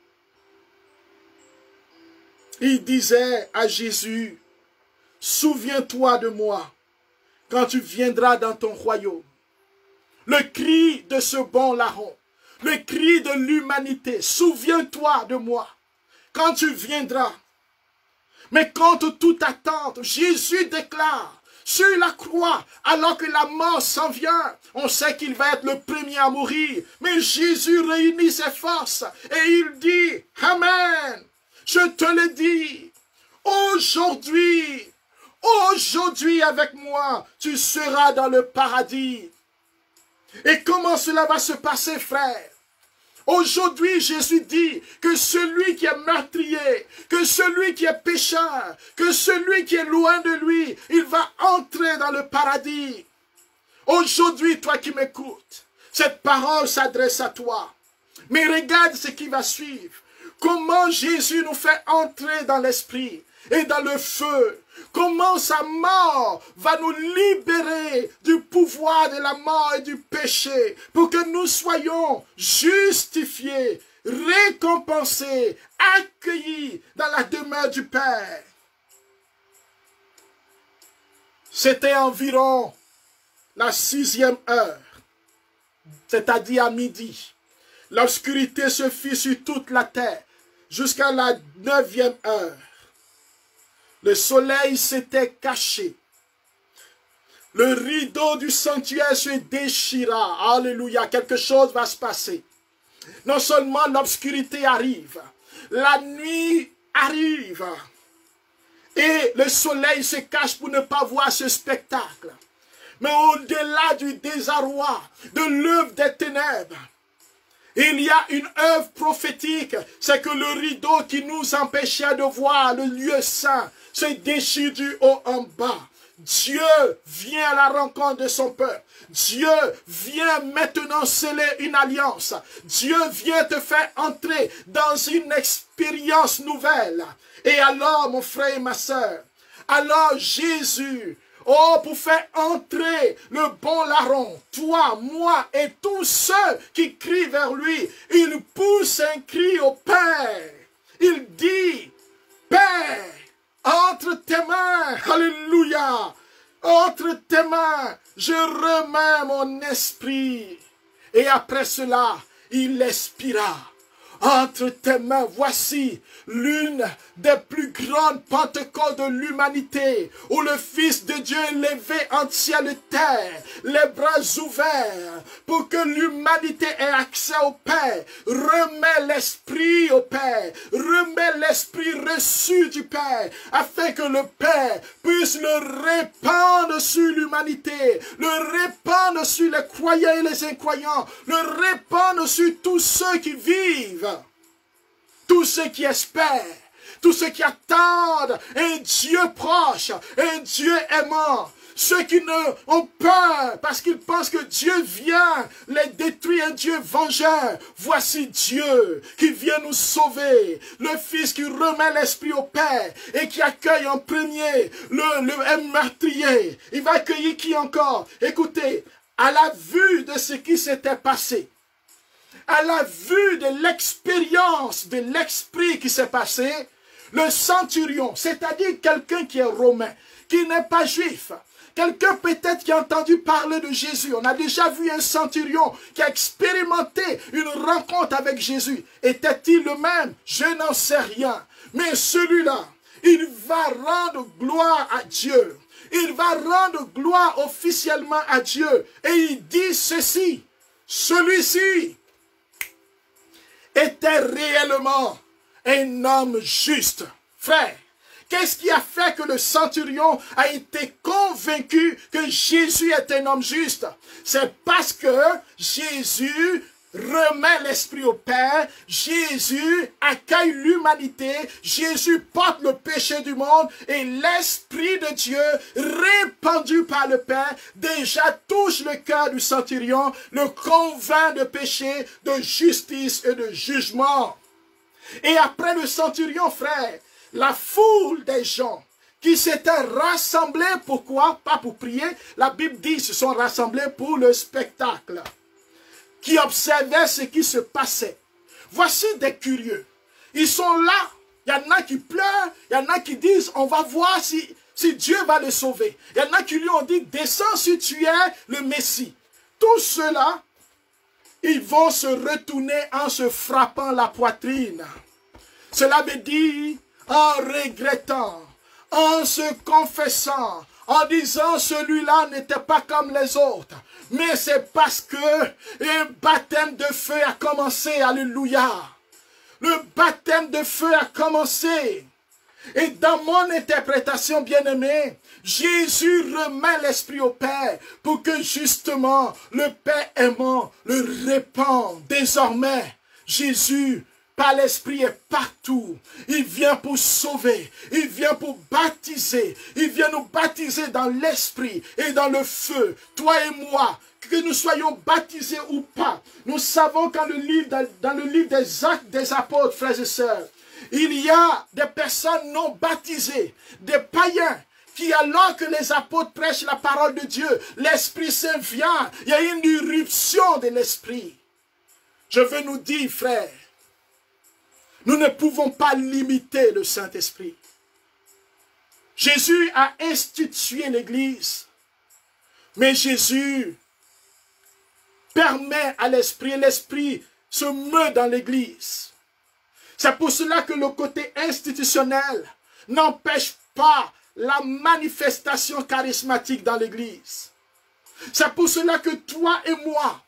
Il disait à Jésus, « Souviens-toi de moi quand tu viendras dans ton royaume. » Le cri de ce bon larron, le cri de l'humanité, « Souviens-toi de moi quand tu viendras. » Mais contre toute attente, Jésus déclare, sur la croix, alors que la mort s'en vient, on sait qu'il va être le premier à mourir. Mais Jésus réunit ses forces et il dit, « Amen, je te le dis, aujourd'hui avec moi, tu seras dans le paradis. » Et comment cela va se passer, frère? Aujourd'hui, Jésus dit que celui qui est meurtrier, que celui qui est pécheur, que celui qui est loin de lui, il va entrer dans le paradis. Aujourd'hui, toi qui m'écoutes, cette parole s'adresse à toi. Mais regarde ce qui va suivre. Comment Jésus nous fait entrer dans l'esprit et dans le feu. Comment sa mort va nous libérer du pouvoir de la mort et du péché pour que nous soyons justifiés, récompensés, accueillis dans la demeure du Père. C'était environ la 6e heure, c'est-à-dire à midi. L'obscurité se fit sur toute la terre jusqu'à la 9e heure. Le soleil s'était caché. Le rideau du sanctuaire se déchira. Alléluia, quelque chose va se passer. Non seulement l'obscurité arrive, la nuit arrive. Et le soleil se cache pour ne pas voir ce spectacle. Mais au-delà du désarroi, de l'œuvre des ténèbres, il y a une œuvre prophétique, c'est que le rideau qui nous empêchait de voir le lieu saint se déchire du haut en bas. Dieu vient à la rencontre de son peuple. Dieu vient maintenant sceller une alliance. Dieu vient te faire entrer dans une expérience nouvelle. Et alors, mon frère et ma soeur, alors Jésus, oh, pour faire entrer le bon larron, toi, moi et tous ceux qui crient vers lui, il pousse un cri au Père. Il dit, Père, entre tes mains, alléluia, entre tes mains, je remets mon esprit. Et après cela, il expira. Entre tes mains, voici l'une des plus grandes Pentecôtes de l'humanité, où le Fils de Dieu est levé en ciel terre, les bras ouverts, pour que l'humanité ait accès au Père. Remets l'Esprit au Père, remets l'Esprit reçu du Père, afin que le Père puisse le répandre sur l'humanité, le répandre sur les croyants et les incroyants, le répandre sur tous ceux qui vivent. Tous ceux qui espèrent, tous ceux qui attendent un Dieu proche, un Dieu aimant, ceux qui ont peur parce qu'ils pensent que Dieu vient les détruire, un Dieu vengeur. Voici Dieu qui vient nous sauver, le Fils qui remet l'Esprit au Père et qui accueille en premier un meurtrier. Il va accueillir qui encore? Écoutez, à la vue de ce qui s'était passé, à la vue de l'expérience de l'esprit qui s'est passé, le centurion, c'est-à-dire quelqu'un qui est romain, qui n'est pas juif, quelqu'un peut-être qui a entendu parler de Jésus, on a déjà vu un centurion qui a expérimenté une rencontre avec Jésus. Était-il le même? Je n'en sais rien. Mais celui-là, il va rendre gloire à Dieu. Il va rendre gloire officiellement à Dieu. Et il dit ceci, celui-ci était réellement un homme juste. Frère, qu'est-ce qui a fait que le centurion a été convaincu que Jésus est un homme juste? C'est parce que Jésus remet l'esprit au Père, Jésus accueille l'humanité, Jésus porte le péché du monde et l'esprit de Dieu répandu par le Père déjà touche le cœur du centurion, le convainc de péché, de justice et de jugement. Et après le centurion, frère, la foule des gens qui s'étaient rassemblés, pourquoi? Pas pour prier, la Bible dit qu'ils se sont rassemblés pour le spectacle, qui observaient ce qui se passait. Voici des curieux. Ils sont là, il y en a qui pleurent, il y en a qui disent, on va voir si Dieu va le sauver. Il y en a qui lui ont dit, descends si tu es le Messie. Tous ceux-là, ils vont se retourner en se frappant la poitrine. Cela veut dire, en regrettant, en se confessant, en disant celui-là n'était pas comme les autres. Mais c'est parce que un baptême de feu a commencé, alléluia. Le baptême de feu a commencé. Et dans mon interprétation, bien-aimée, Jésus remet l'esprit au Père pour que justement le Père aimant le répand. Désormais, Jésus, par l'esprit, est partout. Il vient pour sauver. Il vient pour baptiser. Il vient nous baptiser dans l'esprit et dans le feu. Toi et moi, que nous soyons baptisés ou pas. Nous savons dans le livre des Actes des Apôtres, frères et sœurs, il y a des personnes non baptisées, des païens, qui alors que les apôtres prêchent la parole de Dieu, l'Esprit Saint vient, il y a une irruption de l'Esprit. Je veux nous dire, frères, nous ne pouvons pas limiter le Saint-Esprit. Jésus a institué l'Église, mais Jésus permet à l'Esprit, et l'Esprit se meut dans l'Église. C'est pour cela que le côté institutionnel n'empêche pas la manifestation charismatique dans l'Église. C'est pour cela que toi et moi,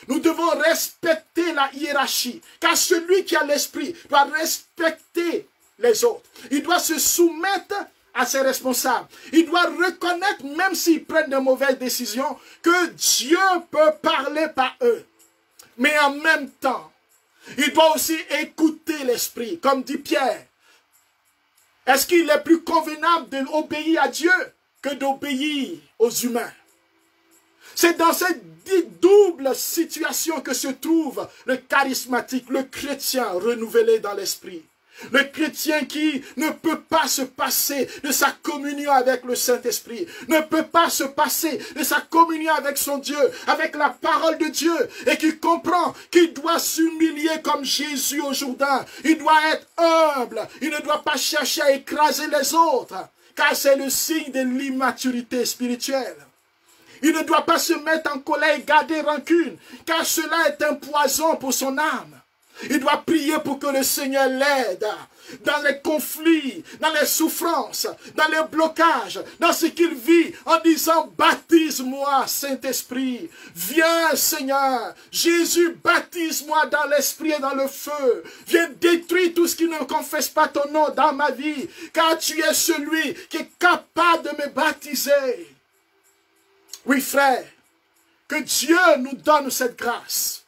nous devons respecter la hiérarchie. Car celui qui a l'esprit doit respecter les autres. Il doit se soumettre à ses responsables. Il doit reconnaître, même s'ils prennent de mauvaises décisions, que Dieu peut parler par eux. Mais en même temps, il doit aussi écouter l'esprit, comme dit Pierre. Est-ce qu'il est plus convenable d'obéir à Dieu que d'obéir aux humains? C'est dans cette double situation que se trouve le charismatique, le chrétien renouvelé dans l'esprit. Le chrétien qui ne peut pas se passer de sa communion avec le Saint-Esprit, ne peut pas se passer de sa communion avec son Dieu, avec la parole de Dieu, et qui comprend qu'il doit s'humilier comme Jésus au Jourdain. Il doit être humble, il ne doit pas chercher à écraser les autres, car c'est le signe de l'immaturité spirituelle. Il ne doit pas se mettre en colère et garder rancune, car cela est un poison pour son âme. Il doit prier pour que le Seigneur l'aide dans les conflits, dans les souffrances, dans les blocages, dans ce qu'il vit, en disant « Baptise-moi, Saint-Esprit, viens Seigneur, Jésus, baptise-moi dans l'esprit et dans le feu, viens détruire tout ce qui ne confesse pas ton nom dans ma vie, car tu es celui qui est capable de me baptiser. » Oui, frère, que Dieu nous donne cette grâce.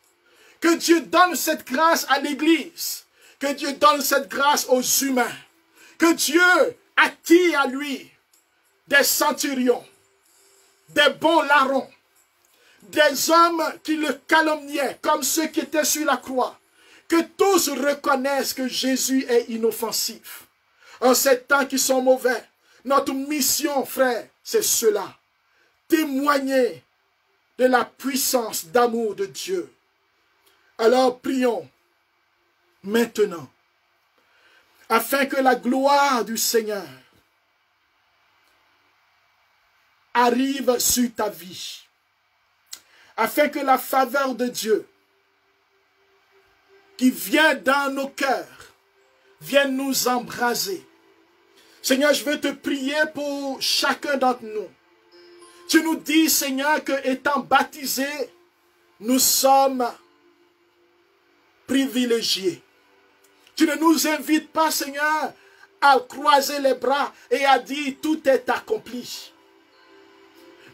Que Dieu donne cette grâce à l'Église. Que Dieu donne cette grâce aux humains. Que Dieu attire à lui des centurions, des bons larrons, des hommes qui le calomniaient comme ceux qui étaient sur la croix. Que tous reconnaissent que Jésus est inoffensif. En ces temps qui sont mauvais, notre mission, frère, c'est cela. Témoigner de la puissance d'amour de Dieu. Alors prions maintenant, afin que la gloire du Seigneur arrive sur ta vie, afin que la faveur de Dieu qui vient dans nos cœurs vienne nous embraser, Seigneur, je veux te prier pour chacun d'entre nous. Tu nous dis, Seigneur, que étant baptisés, nous sommes privilégiés. Tu ne nous invites pas, Seigneur, à croiser les bras et à dire tout est accompli.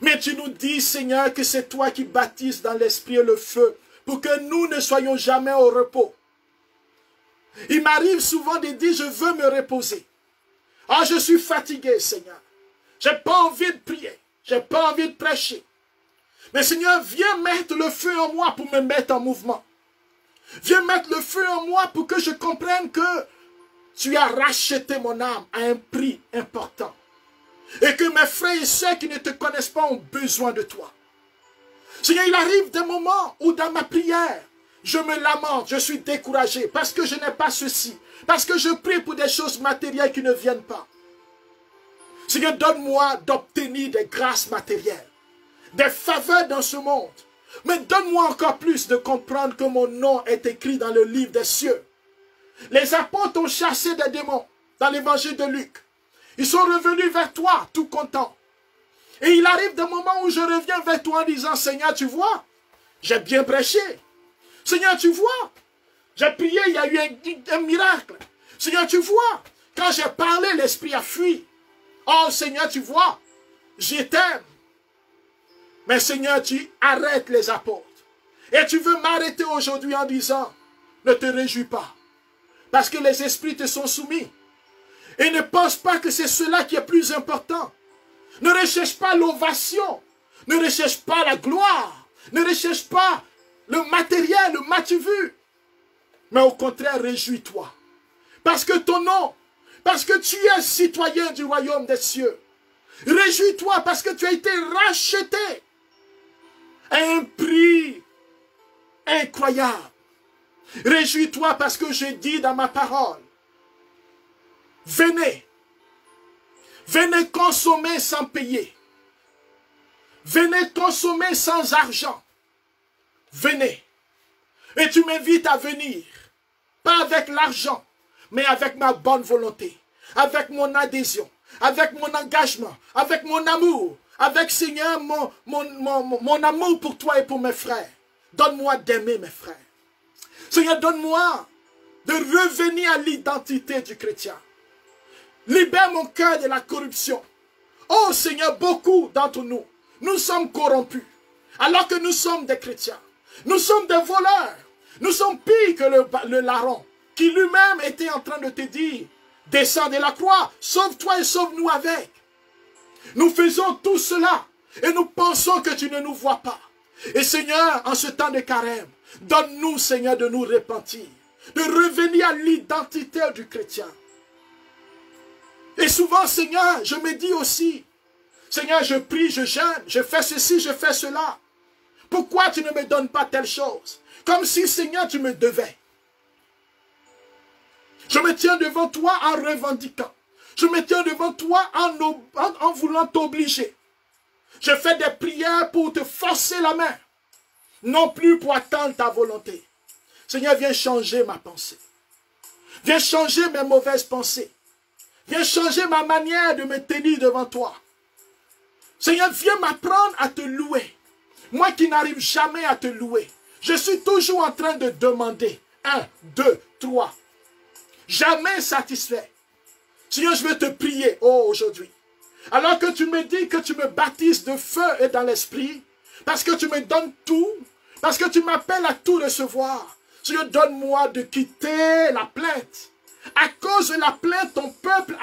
Mais tu nous dis, Seigneur, que c'est toi qui baptises dans l'esprit et le feu pour que nous ne soyons jamais au repos. Il m'arrive souvent de dire, je veux me reposer. Ah, je suis fatigué, Seigneur. Je n'ai pas envie de prier. Je n'ai pas envie de prêcher. Mais Seigneur, viens mettre le feu en moi pour me mettre en mouvement. Viens mettre le feu en moi pour que je comprenne que tu as racheté mon âme à un prix important. Et que mes frères et sœurs qui ne te connaissent pas ont besoin de toi. Seigneur, il arrive des moments où dans ma prière, je me lamente, je suis découragé parce que je n'ai pas ceci. Parce que je prie pour des choses matérielles qui ne viennent pas. Seigneur, donne-moi d'obtenir des grâces matérielles, des faveurs dans ce monde. Mais donne-moi encore plus de comprendre que mon nom est écrit dans le livre des cieux. Les apôtres ont chassé des démons dans l'évangile de Luc. Ils sont revenus vers toi tout contents. Et il arrive des moments où je reviens vers toi en disant, Seigneur, tu vois, j'ai bien prêché. Seigneur, tu vois, j'ai prié, il y a eu un miracle. Seigneur, tu vois, quand j'ai parlé, l'esprit a fui. Oh Seigneur, tu vois, je t'aime. Mais Seigneur, tu arrêtes les apôtres. Et tu veux m'arrêter aujourd'hui en disant, ne te réjouis pas. Parce que les esprits te sont soumis. Et ne pense pas que c'est cela qui est plus important. Ne recherche pas l'ovation. Ne recherche pas la gloire. Ne recherche pas le matériel, le m'as-tu-vu. Mais au contraire, réjouis-toi. Parce que ton nom, parce que tu es citoyen du royaume des cieux. Réjouis-toi parce que tu as été racheté à un prix incroyable. Réjouis-toi parce que j'ai dit dans ma parole, venez, venez consommer sans payer. Venez consommer sans argent. Venez. Et tu m'invites à venir, pas avec l'argent, mais avec ma bonne volonté, avec mon adhésion, avec mon engagement, avec mon amour, avec, Seigneur, mon amour pour toi et pour mes frères. Donne-moi d'aimer mes frères. Seigneur, donne-moi de revenir à l'identité du chrétien. Libère mon cœur de la corruption. Oh Seigneur, beaucoup d'entre nous, nous sommes corrompus, alors que nous sommes des chrétiens. Nous sommes des voleurs. Nous sommes pires que le larron, qui lui-même était en train de te dire, descends de la croix, sauve-toi et sauve-nous avec. Nous faisons tout cela et nous pensons que tu ne nous vois pas. Et Seigneur, en ce temps de carême, donne-nous, Seigneur, de nous repentir, de revenir à l'identité du chrétien. Et souvent, Seigneur, je me dis aussi, Seigneur, je prie, je jeûne, je fais ceci, je fais cela. Pourquoi tu ne me donnes pas telle chose? Comme si, Seigneur, tu me devais. Je me tiens devant toi en revendiquant. Je me tiens devant toi en voulant t'obliger. Je fais des prières pour te forcer la main. Non plus pour attendre ta volonté. Seigneur, viens changer ma pensée. Viens changer mes mauvaises pensées. Viens changer ma manière de me tenir devant toi. Seigneur, viens m'apprendre à te louer. Moi qui n'arrive jamais à te louer. Je suis toujours en train de demander. 1, 2, 3. Jamais satisfait. Seigneur, je veux te prier aujourd'hui. Alors que tu me dis que tu me baptises de feu et dans l'esprit, parce que tu me donnes tout, parce que tu m'appelles à tout recevoir. Seigneur, donne-moi de quitter la plainte. À cause de la plainte, ton peuple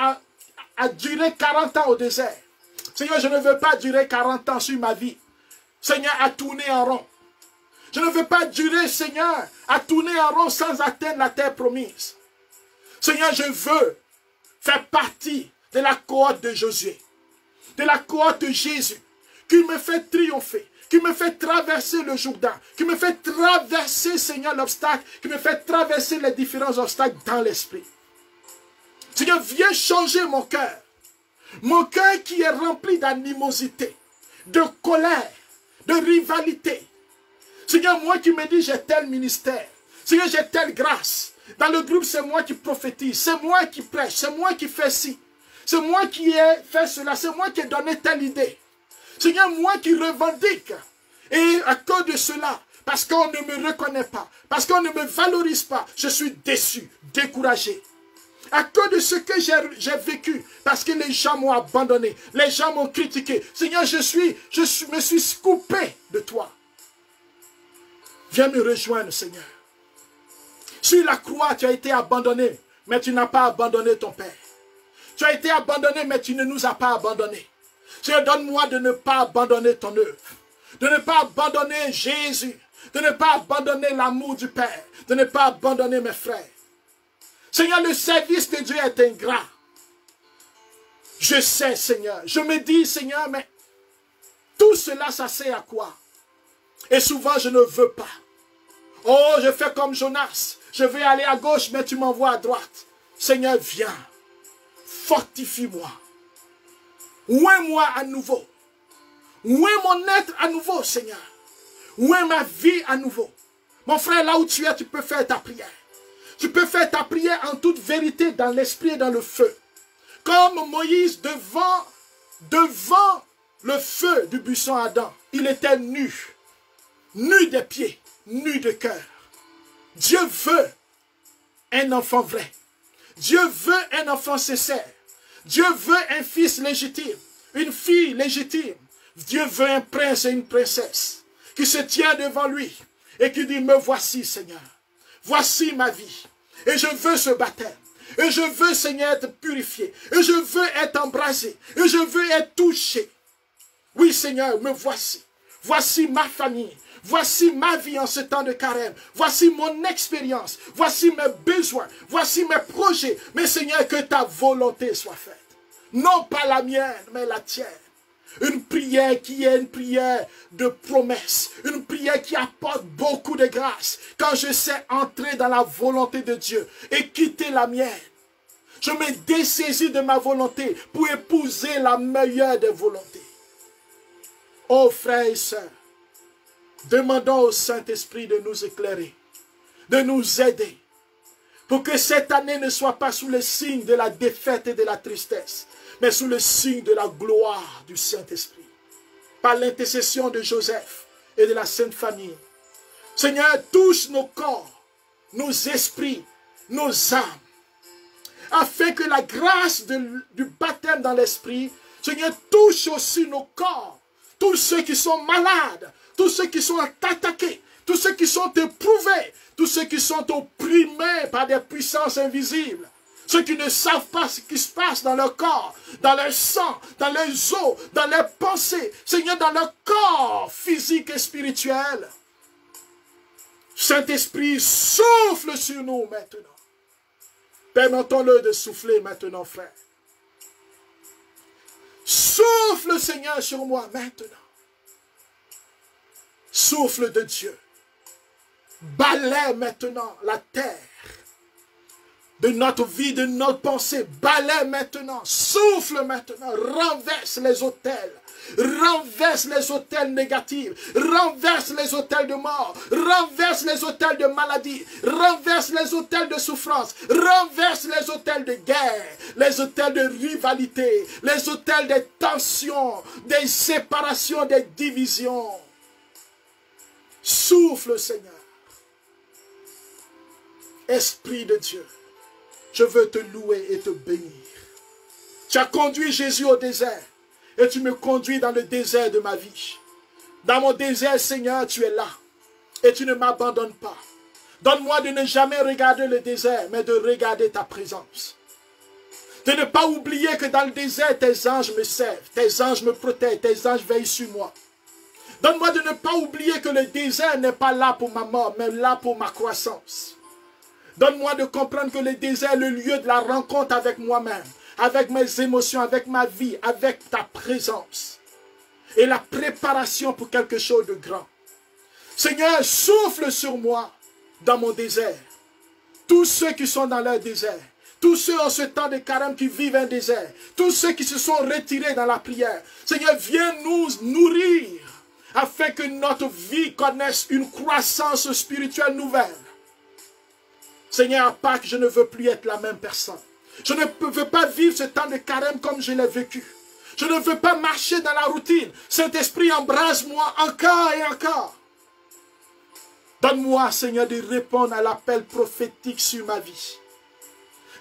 a duré 40 ans au désert. Seigneur, je ne veux pas durer 40 ans sur ma vie. Seigneur, à tourner en rond. Je ne veux pas durer, Seigneur, à tourner en rond sans atteindre la terre promise. Seigneur, je veux faire partie de la cohorte de Josué, de la cohorte de Jésus, qui me fait triompher, qui me fait traverser le Jourdain, qui me fait traverser, Seigneur, l'obstacle, qui me fait traverser les différents obstacles dans l'esprit. Seigneur, viens changer mon cœur qui est rempli d'animosité, de colère, de rivalité. Seigneur, moi qui me dis j'ai tel ministère, Seigneur, j'ai telle grâce. Dans le groupe, c'est moi qui prophétise, c'est moi qui prêche, c'est moi qui fais ci. C'est moi qui ai fait cela. C'est moi qui ai donné telle idée. Seigneur, moi qui revendique. Et à cause de cela, parce qu'on ne me reconnaît pas, parce qu'on ne me valorise pas, je suis déçu, découragé. À cause de ce que j'ai vécu, parce que les gens m'ont abandonné, les gens m'ont critiqué. Seigneur, me suis coupé de toi. Viens me rejoindre, Seigneur. Sur la croix, tu as été abandonné, mais tu n'as pas abandonné ton Père. Tu as été abandonné, mais tu ne nous as pas abandonnés. Seigneur, donne-moi de ne pas abandonner ton œuvre, de ne pas abandonner Jésus, de ne pas abandonner l'amour du Père, de ne pas abandonner mes frères. Seigneur, le service de Dieu est ingrat. Je sais, Seigneur. Je me dis, Seigneur, mais tout cela, ça sert à quoi? Et souvent, je ne veux pas. Oh, je fais comme Jonas. Je vais aller à gauche, mais tu m'envoies à droite. Seigneur, viens. Fortifie-moi. Ouvre-moi à nouveau. Ouvre mon être à nouveau, Seigneur. Ouvre ma vie à nouveau. Mon frère, là où tu es, tu peux faire ta prière. Tu peux faire ta prière en toute vérité dans l'esprit et dans le feu. Comme Moïse devant le feu du buisson Adam, il était nu. Nu des pieds, nu de cœur. Dieu veut un enfant vrai. Dieu veut un enfant sincère. Dieu veut un fils légitime, une fille légitime. Dieu veut un prince et une princesse qui se tient devant lui et qui dit, me voici, Seigneur. Voici ma vie. Et je veux ce baptême. Et je veux, Seigneur, être purifié. Et je veux être embrasé. Et je veux être touché. Oui, Seigneur, me voici. Voici ma famille. Voici ma vie en ce temps de carême. Voici mon expérience. Voici mes besoins. Voici mes projets. Mais Seigneur, que ta volonté soit faite. Non pas la mienne, mais la tienne. Une prière qui est une prière de promesse. Une prière qui apporte beaucoup de grâce. Quand je sais entrer dans la volonté de Dieu et quitter la mienne. Je me dessaisis de ma volonté pour épouser la meilleure des volontés. Oh frères et sœurs, demandons au Saint-Esprit de nous éclairer, de nous aider, pour que cette année ne soit pas sous le signe de la défaite et de la tristesse, mais sous le signe de la gloire du Saint-Esprit, par l'intercession de Joseph et de la Sainte Famille. Seigneur, touche nos corps, nos esprits, nos âmes, afin que la grâce du baptême dans l'Esprit, Seigneur, touche aussi nos corps, tous ceux qui sont malades, tous ceux qui sont attaqués, tous ceux qui sont éprouvés, tous ceux qui sont opprimés par des puissances invisibles, ceux qui ne savent pas ce qui se passe dans leur corps, dans leur sang, dans leurs os, dans leurs pensées, Seigneur, dans leur corps physique et spirituel. Saint-Esprit, souffle sur nous maintenant. Permettons-le de souffler maintenant, frère. Souffle, Seigneur, sur moi maintenant. Souffle de Dieu. Balaie maintenant la terre de notre vie, de notre pensée. Balaie maintenant. Souffle maintenant. Renverse les autels. Renverse les autels négatifs. Renverse les autels de mort. Renverse les autels de maladie. Renverse les autels de souffrance. Renverse les autels de guerre. Les autels de rivalité. Les autels de tensions, des séparations, des divisions. Souffle, Seigneur. Esprit de Dieu, je veux te louer et te bénir. Tu as conduit Jésus au désert et tu me conduis dans le désert de ma vie. Dans mon désert, Seigneur, tu es là et tu ne m'abandonnes pas. Donne-moi de ne jamais regarder le désert, mais de regarder ta présence. De ne pas oublier que dans le désert, tes anges me servent, tes anges me protègent, tes anges veillent sur moi. Donne-moi de ne pas oublier que le désert n'est pas là pour ma mort, mais là pour ma croissance. Donne-moi de comprendre que le désert est le lieu de la rencontre avec moi-même, avec mes émotions, avec ma vie, avec ta présence. Et la préparation pour quelque chose de grand. Seigneur, souffle sur moi dans mon désert. Tous ceux qui sont dans leur désert, tous ceux en ce temps de carême qui vivent un désert, tous ceux qui se sont retirés dans la prière. Seigneur, viens nous nourrir afin que notre vie connaisse une croissance spirituelle nouvelle. Seigneur, à Pâques, je ne veux plus être la même personne. Je ne veux pas vivre ce temps de carême comme je l'ai vécu. Je ne veux pas marcher dans la routine. Saint-Esprit, embrase-moi encore et encore. Donne-moi, Seigneur, de répondre à l'appel prophétique sur ma vie.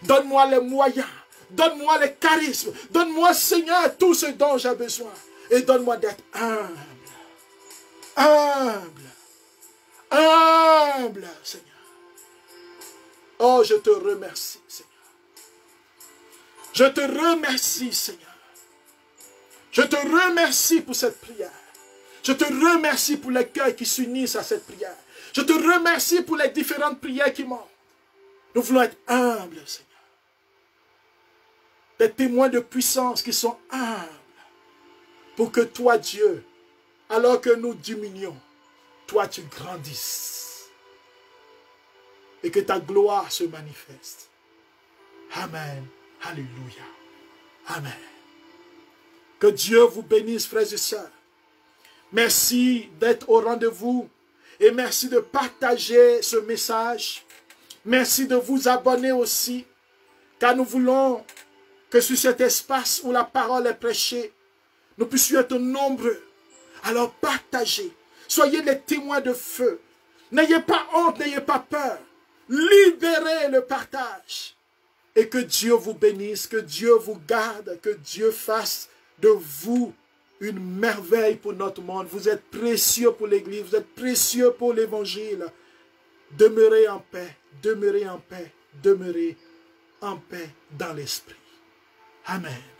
Donne-moi les moyens. Donne-moi les charismes. Donne-moi, Seigneur, tout ce dont j'ai besoin. Et donne-moi d'être humble. Humble. Humble, Seigneur. Oh, je te remercie, Seigneur. Je te remercie, Seigneur. Je te remercie pour cette prière. Je te remercie pour les cœurs qui s'unissent à cette prière. Je te remercie pour les différentes prières qui montent. Nous voulons être humbles, Seigneur. Des témoins de puissance qui sont humbles. Pour que toi, Dieu, alors que nous diminuons, toi tu grandisses. Et que ta gloire se manifeste. Amen. Alléluia. Amen. Que Dieu vous bénisse, frères et sœurs. Merci d'être au rendez-vous. Et merci de partager ce message. Merci de vous abonner aussi. Car nous voulons que sur cet espace où la parole est prêchée, nous puissions être nombreux. Alors partagez. Soyez les témoins de feu. N'ayez pas honte, n'ayez pas peur. Libérez le partage. Et que Dieu vous bénisse, que Dieu vous garde, que Dieu fasse de vous une merveille pour notre monde. Vous êtes précieux pour l'Église, vous êtes précieux pour l'Évangile. Demeurez en paix, demeurez en paix, demeurez en paix dans l'esprit. Amen.